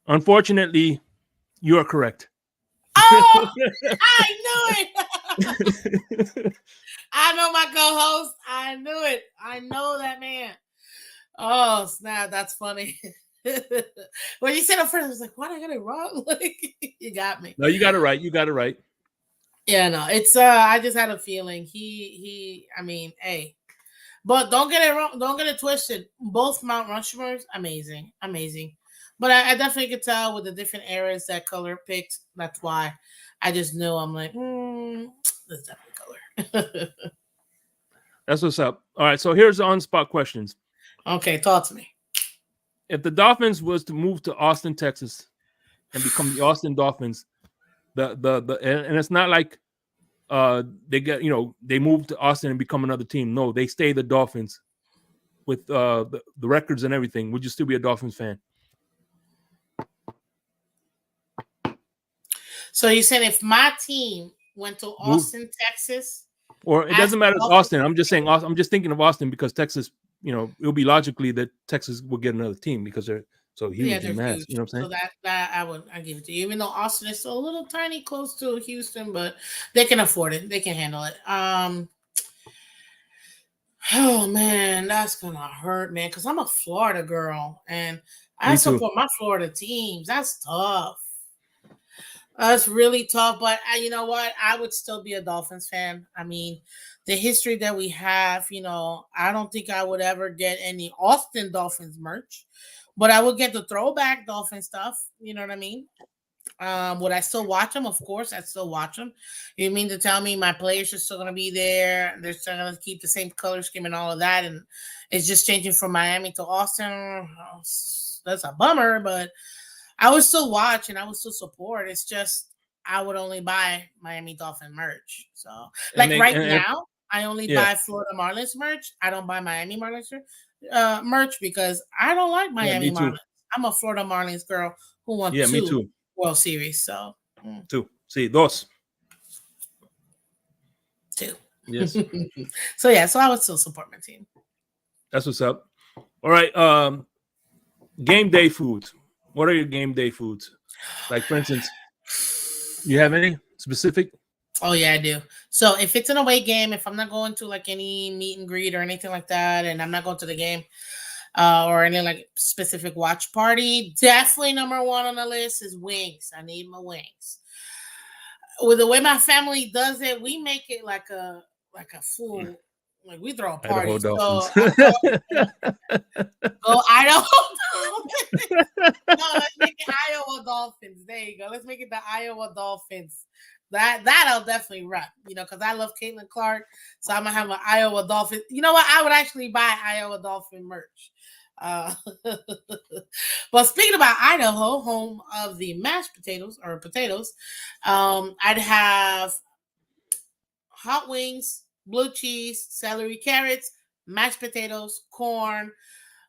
Unfortunately, you are correct.
Oh, I knew it. I know my co-host. I knew it. I know that man. Oh snap! That's funny. When you said it first, I was like, "What? I got it wrong." Like, you got me.
No, you got it right. You got it right.
Yeah, no, it's I just had a feeling he. I mean, hey, but don't get it wrong. Don't get it twisted. Both Mount Rushmores, amazing, amazing. But I definitely could tell with the different eras that color picked. That's why I just knew. I'm like, that's definitely color.
That's what's up. All right, so here's the on-spot questions.
Okay, talk to me.
If the Dolphins was to move to Austin, Texas, and become the Austin Dolphins, and it's not like they get they move to Austin and become another team. No, they stay the Dolphins with the records and everything. Would you still be a Dolphins fan?
So you said if my team went to Austin, Texas,
or it doesn't matter if Austin. I'm just saying. I'm just thinking of Austin because Texas. It'll be logically that Texas will get another team because they're so huge and mass.
Huge.
You know what I'm saying?
So that I give it to you. Even though Austin is still a little tiny close to Houston, but they can afford it. They can handle it. Oh man, that's gonna hurt, man, because I'm a Florida girl and I support my Florida teams. That's tough. That's really tough, but you know what? I would still be a Dolphins fan. I mean, the history that we have, I don't think I would ever get any Austin Dolphins merch, but I would get the throwback Dolphin stuff. You know what I mean? Would I still watch them? Of course, I'd still watch them. You mean to tell me my players are still going to be there? They're still going to keep the same color scheme and all of that, and it's just changing from Miami to Austin. That's a bummer, but I would still watch and I would still support. It's just I would only buy Miami Dolphin merch. So, now, I only buy Florida Marlins merch. I don't buy Miami Marlins merch because I don't like Miami Marlins. I'm a Florida Marlins girl who won 2 World Series. So
2. Sí, 2.
2.
Yes.
So I would still support my team.
That's what's up. All right. Game day foods. What are your game day foods? Like, for instance, you have any specific?
Oh, yeah, I do. So if it's an away game, if I'm not going to like any meet and greet or anything like that, and I'm not going to the game or any like specific watch party, definitely number 1 on the list is wings. I need my wings. With the way my family does it, we make it like a full. Like we throw a party. So Idaho Dolphins. No, let's make it Iowa Dolphins. There you go. Let's make it the Iowa Dolphins. That I'll definitely rep, because I love Caitlin Clark. So I'm gonna have an Iowa Dolphin. You know what? I would actually buy Iowa Dolphin merch. But speaking about Idaho, home of the mashed potatoes, I'd have hot wings, blue cheese, celery, carrots, mashed potatoes, corn.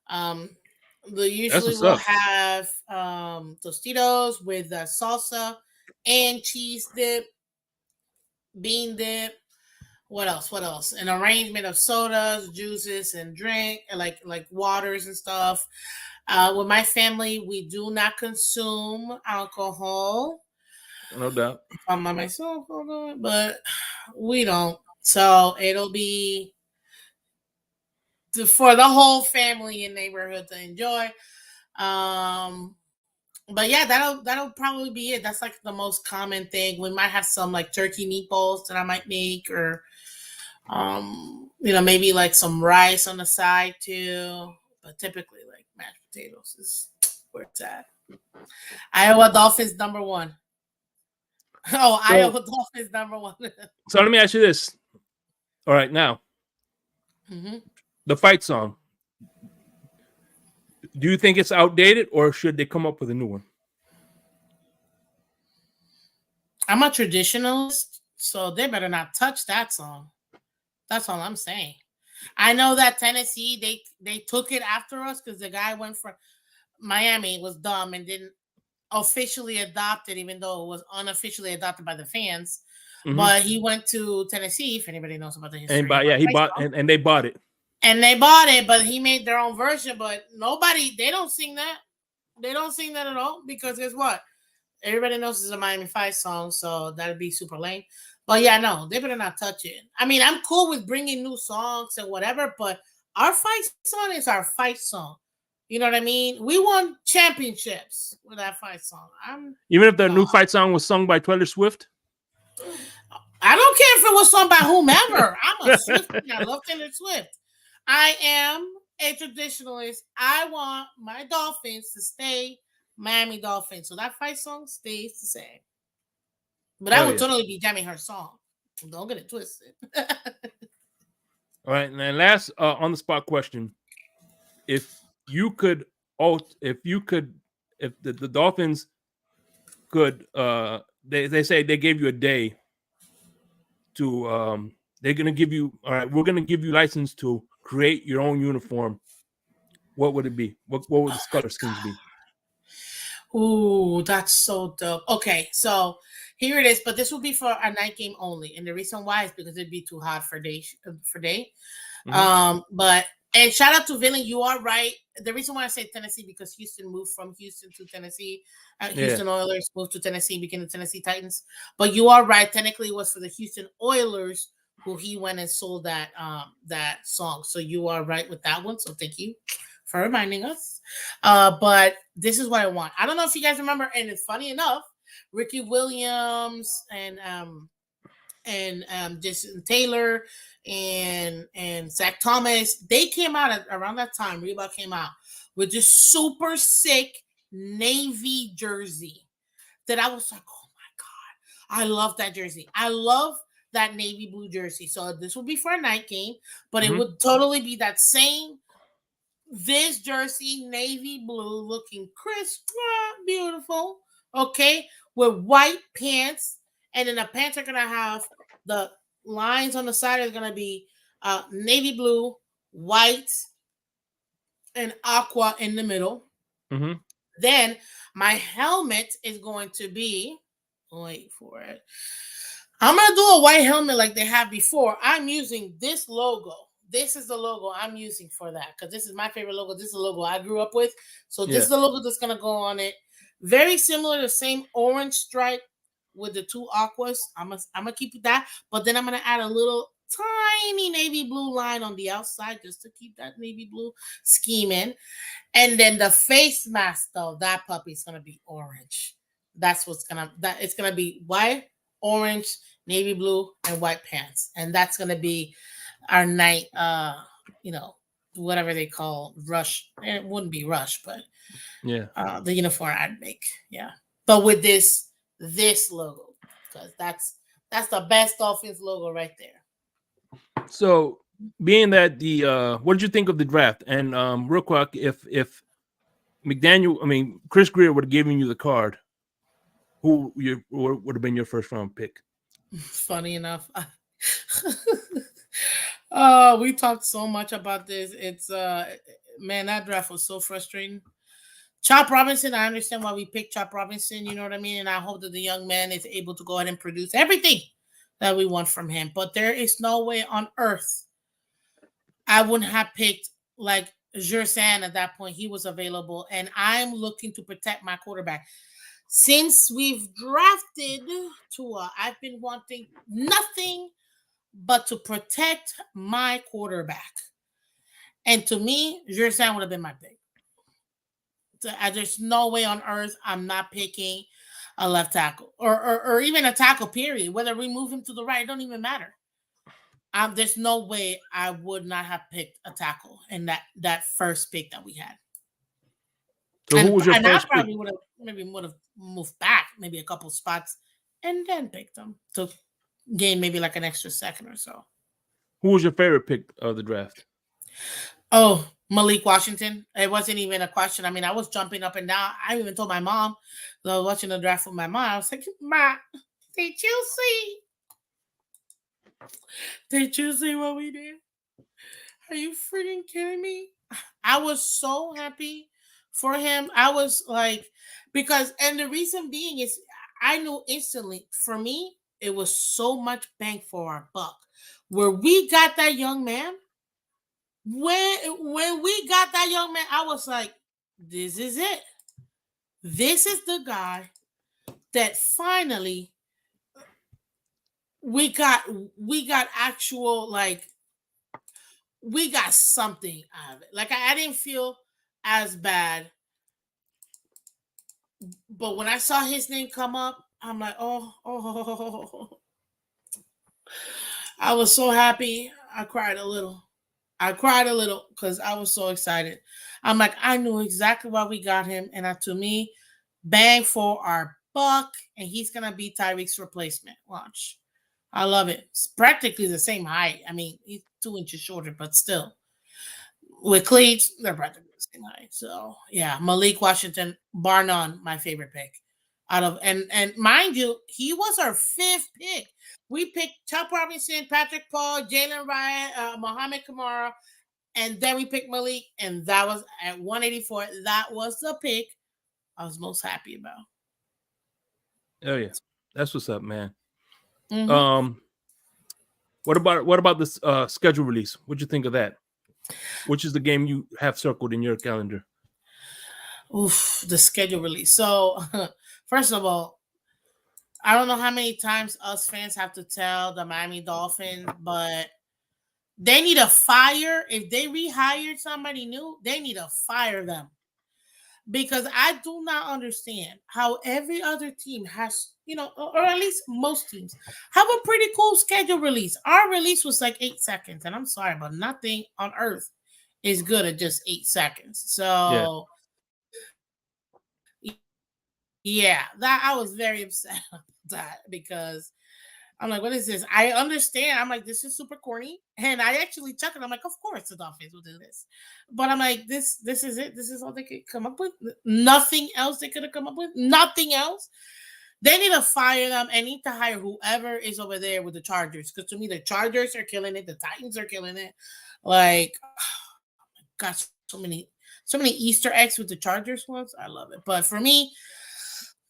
They usually will have Tostitos with salsa and cheese dip, bean dip, What else? What else? An arrangement of sodas, juices, and drink, like waters and stuff. With my family, we do not consume alcohol.
No doubt.
I'm by myself, but we don't. So it'll be for the whole family and neighborhood to enjoy. But yeah, that'll probably be it. That's like the most common thing. We might have some like turkey meatballs that I might make, or maybe like some rice on the side too. But typically, like mashed potatoes is where it's at. Iowa Dolphins #1. Oh,
So-
Iowa Dolphins #1.
So let me ask you this. All right, now the fight song. Do you think it's outdated, or should they come up with a new one?
I'm a traditionalist, so they better not touch that song. That's all I'm saying. I know that Tennessee, they took it after us because the guy went for Miami, was dumb and didn't officially adopt it, even though it was unofficially adopted by the fans. But he went to Tennessee, if anybody knows about the history.
He bought and they bought it.
And they bought it, but he made their own version. But they don't sing that. They don't sing that at all, because guess what? Everybody knows it's a Miami Vice song, so that'd be super lame. But yeah, no, they better not touch it. I mean, I'm cool with bringing new songs and whatever, but our fight song is our fight song. You know what I mean? We won championships with that fight song.
Even if the new fight song was sung by Taylor Swift?
I don't care if it was sung by whomever. I'm a Swiftie. I love Taylor Swift. I am a traditionalist. I want my Dolphins to stay Miami Dolphins. So that fight song stays the same. But I would totally be jamming her song. Don't get it twisted.
All right, and then last on the spot question: if the Dolphins could, they say they gave you a day to, they're gonna give you, all right, we're gonna give you license to create your own uniform. What would it be? What would the color schemes be?
Ooh, that's so dope. Okay, so here it is, but this will be for a night game only, and the reason why is because it'd be too hot for day. But and shout out to Villain, you are right. The reason why I say Tennessee because Houston moved from Houston to Tennessee. Houston Oilers moved to Tennessee, became the Tennessee Titans. But you are right. Technically, it was for the Houston Oilers who he went and sold that song. So you are right with that one. So thank you for reminding us. But this is what I want. I don't know if you guys remember, and it's funny enough, Ricky Williams and Jason Taylor and Zach Thomas, they came out around that time. Reebok came out with this super sick navy jersey that I was like, oh my God, I love that jersey. I love that navy blue jersey. So this would be for a night game, but it would totally be that same this jersey, navy blue, looking crisp, beautiful, okay, with white pants, and then the pants are gonna have the lines on the side are gonna be navy blue, white, and aqua in the middle. Then my helmet is going to be, wait for it. I'm gonna do a white helmet like they have before. I'm using this logo. This is the logo I'm using for that because this is my favorite logo. This is the logo I grew up with. So this is the logo that's going to go on it. Very similar, the same orange stripe with the two aquas. I'm gonna keep that. But then I'm going to add a little tiny navy blue line on the outside just to keep that navy blue scheme in. And then the face mask, though, that puppy's going to be orange. That's what's going to, it's going to be white, orange, navy blue, and white pants. And that's going to be our night, whatever they call rush. It wouldn't be rush, but the uniform I'd make, but with this logo, because that's the best Dolphins logo right there.
So, being that what did you think of the draft? And real quick, if Chris Greer would have given you the card, who would have been your first round pick?
Funny enough. We talked so much about this. It's man, that draft was so frustrating. Chop Robinson, I understand why we picked Chop Robinson, you know what I mean? And I hope that the young man is able to go ahead and produce everything that we want from him. But there is no way on earth I wouldn't have picked like Jersan at that point. He was available, and I'm looking to protect my quarterback. Since we've drafted Tua, I've been wanting nothing but to protect my quarterback. And to me, Jersan would have been my pick. There's no way on earth I'm not picking a left tackle or even a tackle, period. Whether we move him to the right, it don't even matter. There's no way I would not have picked a tackle in that first pick that we had.
So who was your
and
first
I probably
pick?
would have moved back maybe a couple spots and then picked them to gain maybe like an extra second or so.
Who was your favorite pick of the draft?
Oh, Malik Washington. It wasn't even a question. I mean, I was jumping up and down. I even told my mom, I was watching the draft with my mom. I was like, Ma, did you see? Did you see what we did? Are you freaking kidding me? I was so happy for him. I was like, because, and the reason being is I knew instantly, for me, it was so much bang for our buck. Where we got that young man, when we got that young man, I was like, this is it. This is the guy that finally we got actual, like, we got something out of it. Like I didn't feel as bad. But when I saw his name come up, I'm like, oh. I was so happy. I cried a little because I was so excited. I'm like, I knew exactly why we got him. And to me, bang for our buck. And he's going to be Tyreek's replacement. Watch. I love it. It's practically the same height. I mean, he's 2 inches shorter, but still. With cleats, they're practically the same height. So, yeah, Malik Washington, bar none, my favorite pick. Out of and mind you, he was our 5th pick. We picked Chuck Robinson, Patrick Paul, Jalen Ryan, Mohamed Kamara, and then we picked Malik, and that was at 184. That was the pick I was most happy about.
Oh yeah, that's what's up, man.
Mm-hmm.
What about this schedule release? What'd you think of that? Which is the game you have circled in your calendar?
Oof, the schedule release. So, first of all, I don't know how many times us fans have to tell the Miami Dolphins, but they need to fire. If they rehired somebody new, they need to fire them. Because I do not understand how every other team has, or at least most teams, have a pretty cool schedule release. Our release was like 8 seconds, and I'm sorry, but nothing on earth is good at just 8 seconds. So, yeah, that I was very upset about that because I'm like, what is this? I understand. I'm like, this is super corny. And I actually chuckled. I'm like, of course the Dolphins will do this. But I'm like, this is it. This is all they could come up with. Nothing else they could have come up with. Nothing else. They need to fire them and need to hire whoever is over there with the Chargers. Because to me, the Chargers are killing it. The Titans are killing it. Like, oh my gosh, so many Easter eggs with the Chargers ones. I love it. But for me,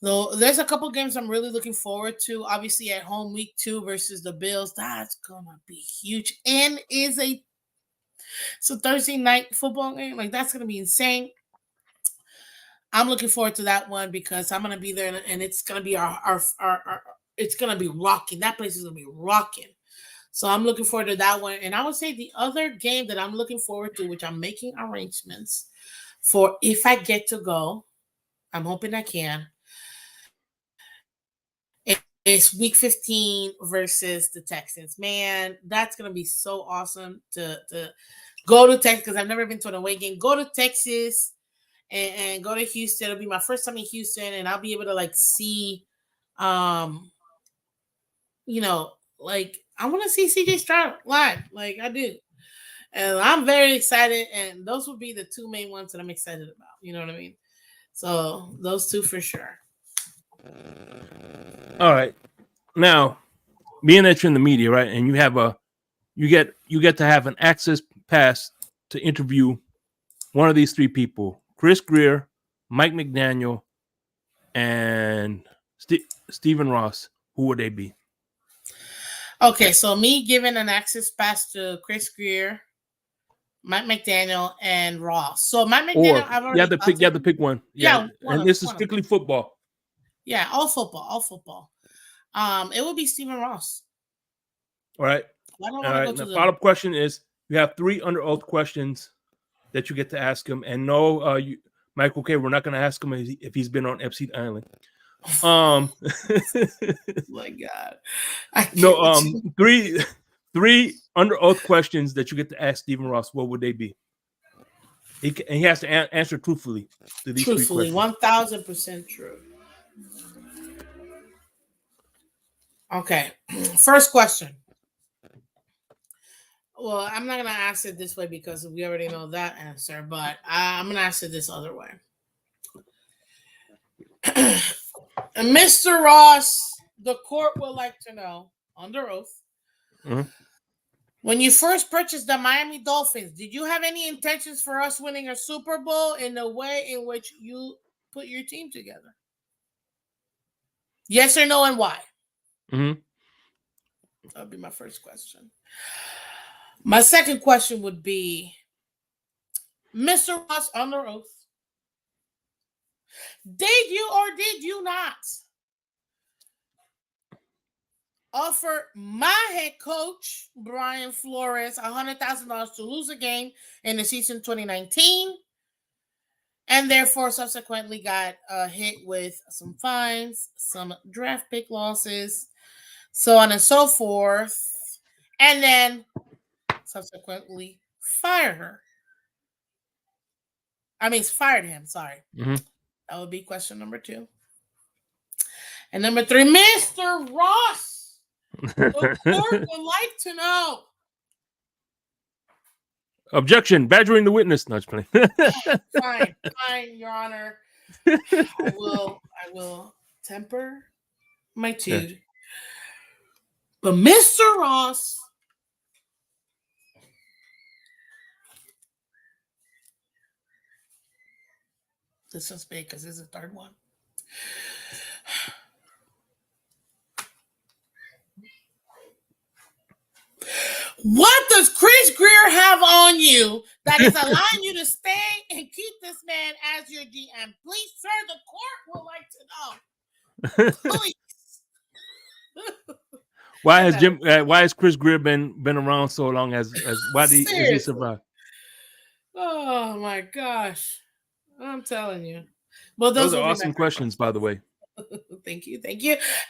though, there's a couple games I'm really looking forward to. Obviously, at home, week 2 versus the Bills. That's gonna be huge, and it's a Thursday night football game. Like that's gonna be insane. I'm looking forward to that one because I'm gonna be there, and it's gonna be our it's gonna be rocking. That place is gonna be rocking. So I'm looking forward to that one. And I would say the other game that I'm looking forward to, which I'm making arrangements for, if I get to go, I'm hoping I can. It's week 15 versus the Texans. Man, that's going to be so awesome to go to Texas because I've never been to an away game. Go to Texas and go to Houston. It'll be my first time in Houston, and I'll be able to like see, like I want to see CJ Stroud live. Like I do. And I'm very excited. And those will be the 2 main ones that I'm excited about. You know what I mean? So those 2 for sure.
All right. Now, being that you're in the media, right, and you get to have an access pass to interview one of these 3 people: Chris Greer, Mike McDaniel, and Stephen Ross. Who would they be?
Okay, so me giving an access pass to Chris Greer, Mike McDaniel, and Ross. So Mike McDaniel,
Or
I've
you
already
have to pick. You have to pick one. Yeah, and this is
one of them.
strictly football.
Yeah, all football. It would be Stephen Ross.
All right.
I don't
All
want to
right.
go
And
to
the
the.
follow-up question is: you have 3 under oath questions that you get to ask him, and no, Michael K. We're not going to ask him if he's been on Epstein Island.
My God,
no. Three under oath questions that you get to ask Stephen Ross. What would they be? He has to answer truthfully to these 3 questions.
1,000% true. Okay, first question. Well, I'm not gonna ask it this way because we already know that answer, but I'm gonna ask it this other way. Mr. Ross, the court would like to know, under oath, when you first purchased the Miami Dolphins, did you have any intentions for us winning a Super Bowl in the way in which you put your team together? Yes or no, and why? That would be my first question. My second question would be, Mr. Ross, under oath, did you or did you not offer my head coach, Brian Flores, $100,000 to lose a game in the season 2019, and therefore subsequently got hit with some fines, some draft pick losses, so on and so forth, and then subsequently fired him, sorry. That would be question number 2. And number 3, Mr. Ross, the court would like to know.
Objection, badgering the witness. No, just playing.
Fine, Your Honor. I will temper my tune. Yeah. But Mr. Ross, this is big because this is the third one. What does Chris Greer have on you that is allowing you to stay and keep this man as your GM? Please, sir, the court would like to know. Please.
Why has Chris Greer been around so long? As why is he survive?
Oh my gosh, I'm telling you. Well,
those are awesome questions, by the way.
Thank you,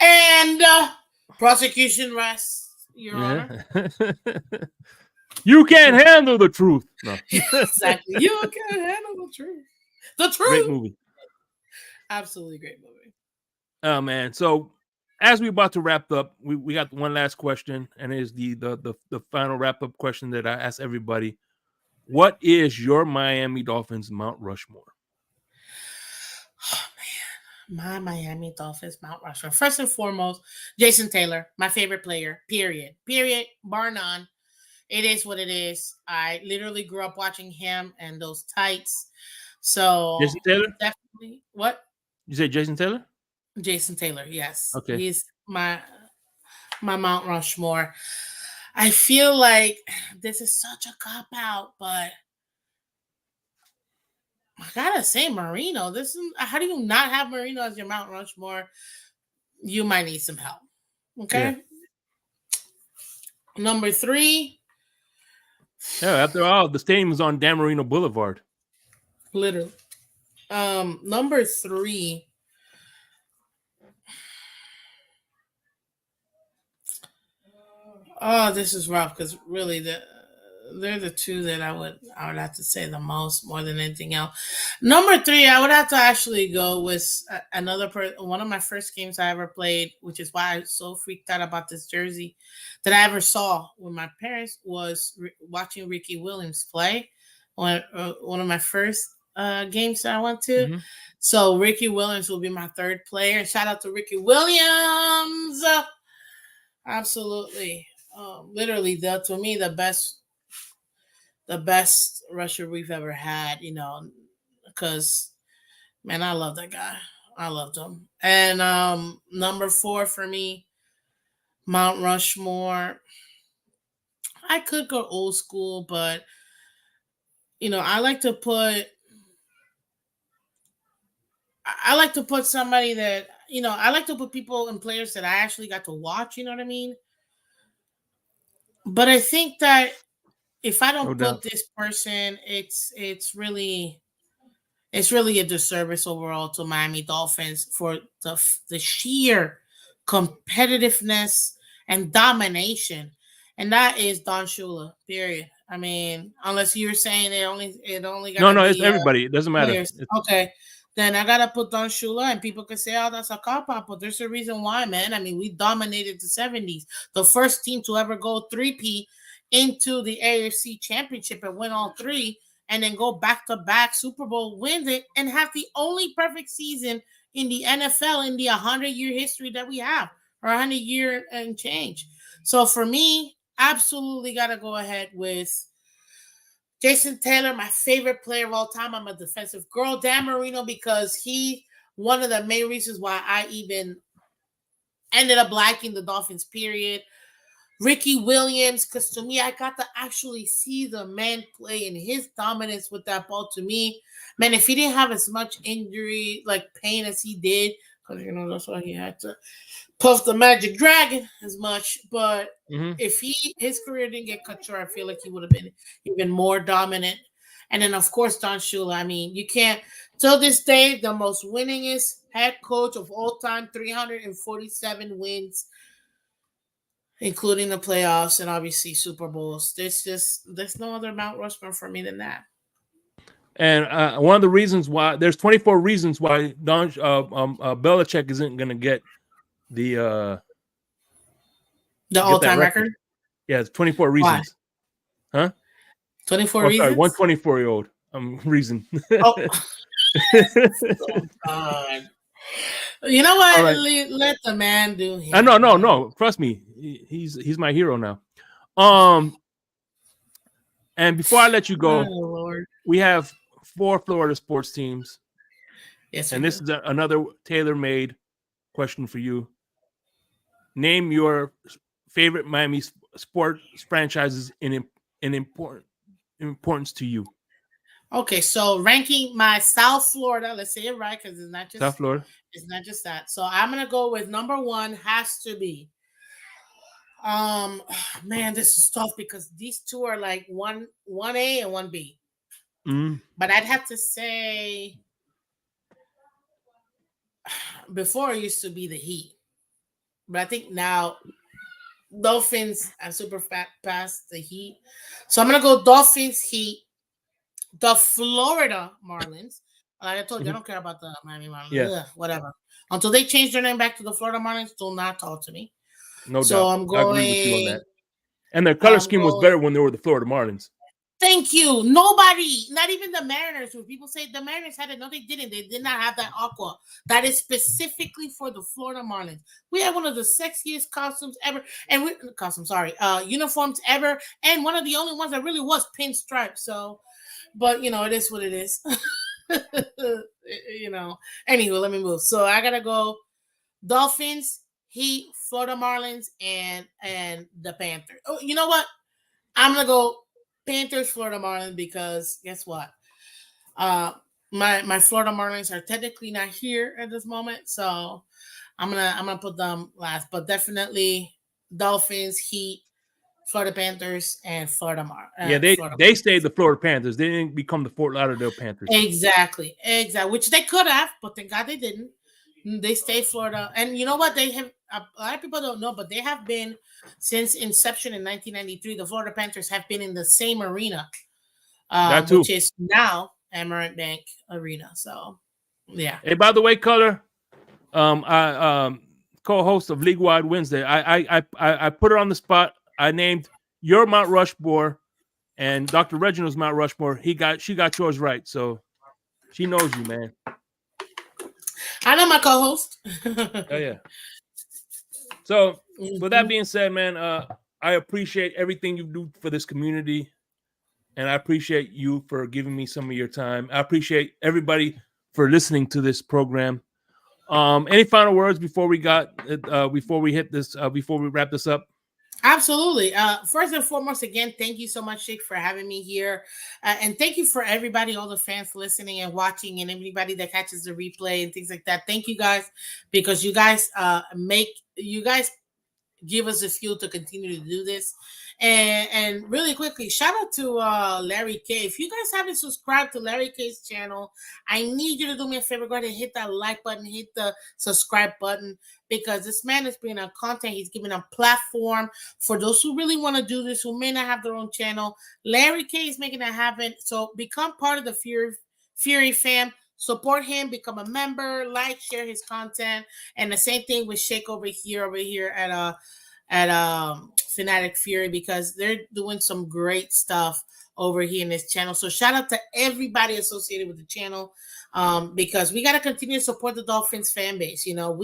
and prosecution rests, Your Honor.
You can't handle the truth. No.
Exactly, you can't handle the truth. The truth.
Great movie.
Absolutely great movie.
Oh man, so. As we're about to wrap up, we got one last question, and it is the final wrap-up question that I ask everybody. What is your Miami Dolphins Mount Rushmore?
Oh, man. My Miami Dolphins Mount Rushmore. First and foremost, Jason Taylor, my favorite player, period, bar none. It is what it is. I literally grew up watching him and those tights. So
Jason Taylor?
Definitely. What?
You say Jason Taylor?
Jason Taylor, yes.
Okay.
He's my Mount Rushmore. I feel like this is such a cop-out, but I gotta say Marino. How do you not have Marino as your Mount Rushmore? You might need some help. Okay. Yeah. Number 3.
Yeah, after all, the stadium is on Dan Marino Boulevard.
Literally. Number 3. Oh, this is rough because really they're the 2 that I would have to say the most, more than anything else. Number 3, I would have to actually go with one of my first games I ever played, which is why I was so freaked out about this jersey that I ever saw with my parents, was watching Ricky Williams play on one of my first games that I went to. Mm-hmm. So Ricky Williams will be my 3rd player. Shout out to Ricky Williams. Absolutely. Literally, to me, the best rusher we've ever had, because, man, I love that guy. I loved him. And number 4 for me, Mount Rushmore. I could go old school, but I like to put somebody that I like to put people and players that I actually got to watch. You know what I mean? But I think that if I
No
don't put
doubt.
this person, it's really a disservice overall to Miami Dolphins for the sheer competitiveness and domination, and that is Don Shula. Period. I mean, unless you're saying it only
No,
gotta
no, it's
be
everybody. It doesn't matter.
players. Okay, then I gotta put Don Shula, and people can say, "Oh, that's a cop out," but there's a reason why, man. I mean, we dominated the '70s, the first team to ever go 3P into the AFC Championship and win all three, and then go back to back Super Bowl, win it, and have the only perfect season in the NFL in the 100-year history that we have, or 100-year and change. So for me, absolutely got to go ahead with Jason Taylor, my favorite player of all time. I'm a defensive girl. Dan Marino, because he one of the main reasons why I even ended up liking the Dolphins, period. Ricky Williams, because to me, I got to actually see the man play and his dominance with that ball. To me, man, if he didn't have as much injury, like pain as he did, because that's why he had to puff the Magic Dragon as much. But
Mhm.
if his career didn't get cut short, I feel like he would have been even more dominant. And then, of course, Don Shula. I mean, you can't, till this day, the most winningest head coach of all time, 347 wins, including the playoffs and obviously Super Bowls. There's no other Mount Rushmore for me than that.
And one of the reasons why there's 24 reasons why Belichick isn't going to get
The
get that
all-time
record.
record?
Yeah, it's 24 reasons.
Why?
Huh?
24
Oh,
reasons?
sorry, 124-year-old reason.
Oh, oh God. You know what?
Right.
Let the man do him.
No. Trust me, he's my hero now. And before I let you go,
Lord.
we have 4 Florida sports teams.
Yes,
and this is another tailor-made question for you. Name your favorite Miami sports franchises in importance to you.
Okay, so ranking my South Florida, let's say it right, because it's not just
South Florida.
It's not just that. So I'm gonna go with number one. Has to be. Man, this is tough because these two are like one A and one B. But I'd have to say before it used to be the Heat, but I think now Dolphins are super fat past the Heat. So I'm gonna go Dolphins, Heat, the Florida Marlins. Like I told you, I don't care about the Miami Marlins.
Yeah.
Ugh, whatever. Until they change their name back to the Florida Marlins, do not talk to me.
No
so
doubt.
I'm going.
I agree with you on that. And their color scheme was better when they were the Florida Marlins.
Thank you. Nobody, not even the Mariners. When people say the Mariners had it, no, they didn't. They did not have that aqua. That is specifically for the Florida Marlins. We had one of the sexiest costumes ever, and uniforms ever, and one of the only ones that really was pinstripe. So, but it is what it is. Anyway, let me move. So I gotta go Dolphins, Heat, Florida Marlins, and the Panthers. Oh, you know what? I'm gonna go Panthers, Florida Marlins, because guess what? My Florida Marlins are technically not here at this moment, so I'm gonna put them last. But definitely Dolphins, Heat, Florida Panthers, and Florida Marlins.
They stayed the Florida Panthers. They didn't become the Fort Lauderdale Panthers.
Exactly. Which they could have, but thank God they didn't. They stay Florida, and you know what? They have a lot of people don't know, but they have been since inception in 1993. The Florida Panthers have been in the same arena, which is now Amerant Bank Arena. So, yeah.
Hey, by the way, Color, I co-host of League Wide Wednesday. I put her on the spot. I named your Mount Rushmore and Dr. Reginald's Mount Rushmore. She got yours right, so she knows you, man.
I know my co-host.
Oh yeah. So with that being said, man, I appreciate everything you do for this community, and I appreciate you for giving me some of your time. I appreciate everybody for listening to this program. Any final words before we wrap this up?
Absolutely. First and foremost, again, thank you so much, Chick, for having me here. And thank you for everybody, all the fans listening and watching, and everybody that catches the replay and things like that. Thank you guys, because you guys give us the fuel to continue to do this. And really quickly, shout out to Larry K. If you guys haven't subscribed to Larry K's channel, I need you to do me a favor. Go ahead and hit that like button, hit the subscribe button, because this man is bringing out content. He's giving a platform for those who really want to do this, who may not have their own channel. Larry K is making that happen. So become part of the Fury fam. Support him, become a member, like, share his content, and the same thing with Shake over here at Phin-Addict Fury, because they're doing some great stuff over here in this channel. So shout out to everybody associated with the channel, because we got to continue to support the Dolphins fan base. You know,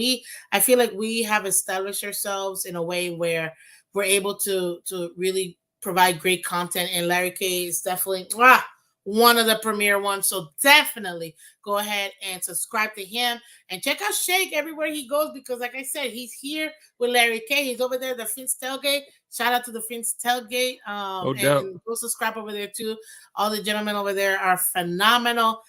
I feel like we have established ourselves in a way where we're able to really provide great content, and Larry K is definitely one of the premier ones. So definitely go ahead and subscribe to him and check out Shake everywhere he goes, because like I said, he's here with Larry K. He's over there, the Phins Tailgate. Shout out to the Phins Tailgate. And go subscribe over there too. All the gentlemen over there are phenomenal.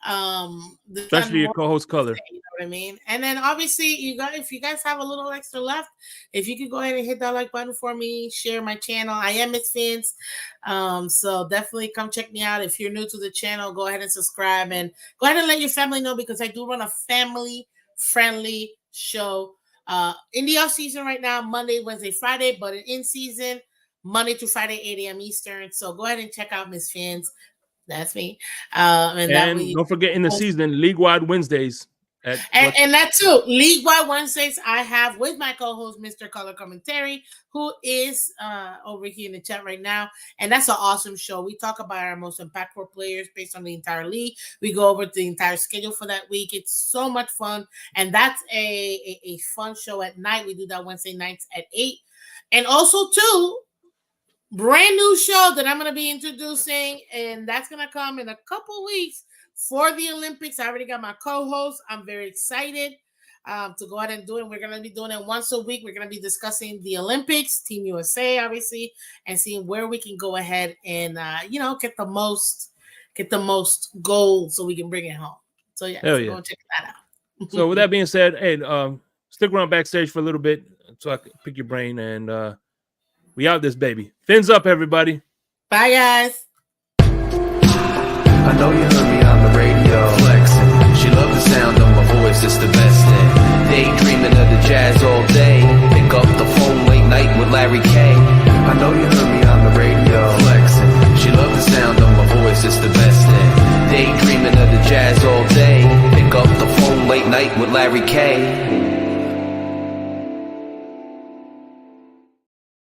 Especially your co-host Color.
You know what I mean? And then obviously, if you guys have a little extra left, if you could go ahead and hit that like button for me, share my channel. I am Miss Phins. So definitely come check me out. If you're new to the channel, go ahead and subscribe, and go ahead and let your family know, because I do run a family-friendly show in the off season right now, Monday, Wednesday, Friday, but in season, Monday to Friday, 8 a.m. Eastern. So go ahead and check out Miss Phins. That's me. And
don't forget, in the season, League-wide Wednesdays.
And that too, League-wide Wednesdays, I have with my co-host, Mr. Color Commentary, who is over here in the chat right now. And that's an awesome show. We talk about our most impactful players based on the entire league. We go over the entire schedule for that week. It's so much fun. And that's a fun show at night. We do that Wednesday nights at 8. And also, too, brand new show that I'm going to be introducing, and that's going to come in a couple weeks for the Olympics. I already got my co-host. I'm very excited to go ahead and do it. We're going to be doing it once a week. We're going to be discussing the Olympics, Team USA, obviously, and seeing where we can go ahead and, get the most gold so we can bring it home. So, yeah, go and check that out.
So, with that being said, hey, stick around backstage for a little bit so I can pick your brain, and we out this baby. Fins up, everybody.
Bye, guys.
I know you heard me on the radio flexing. She loved the sound of my voice, it's the best thing. Daydreaming of the jazz all day. Pick up the phone late night with Larry K. I know you heard me on the radio flexing. She loved the sound of my voice, it's the best thing. Daydreaming of the jazz all day. Pick up the phone late night with Larry K.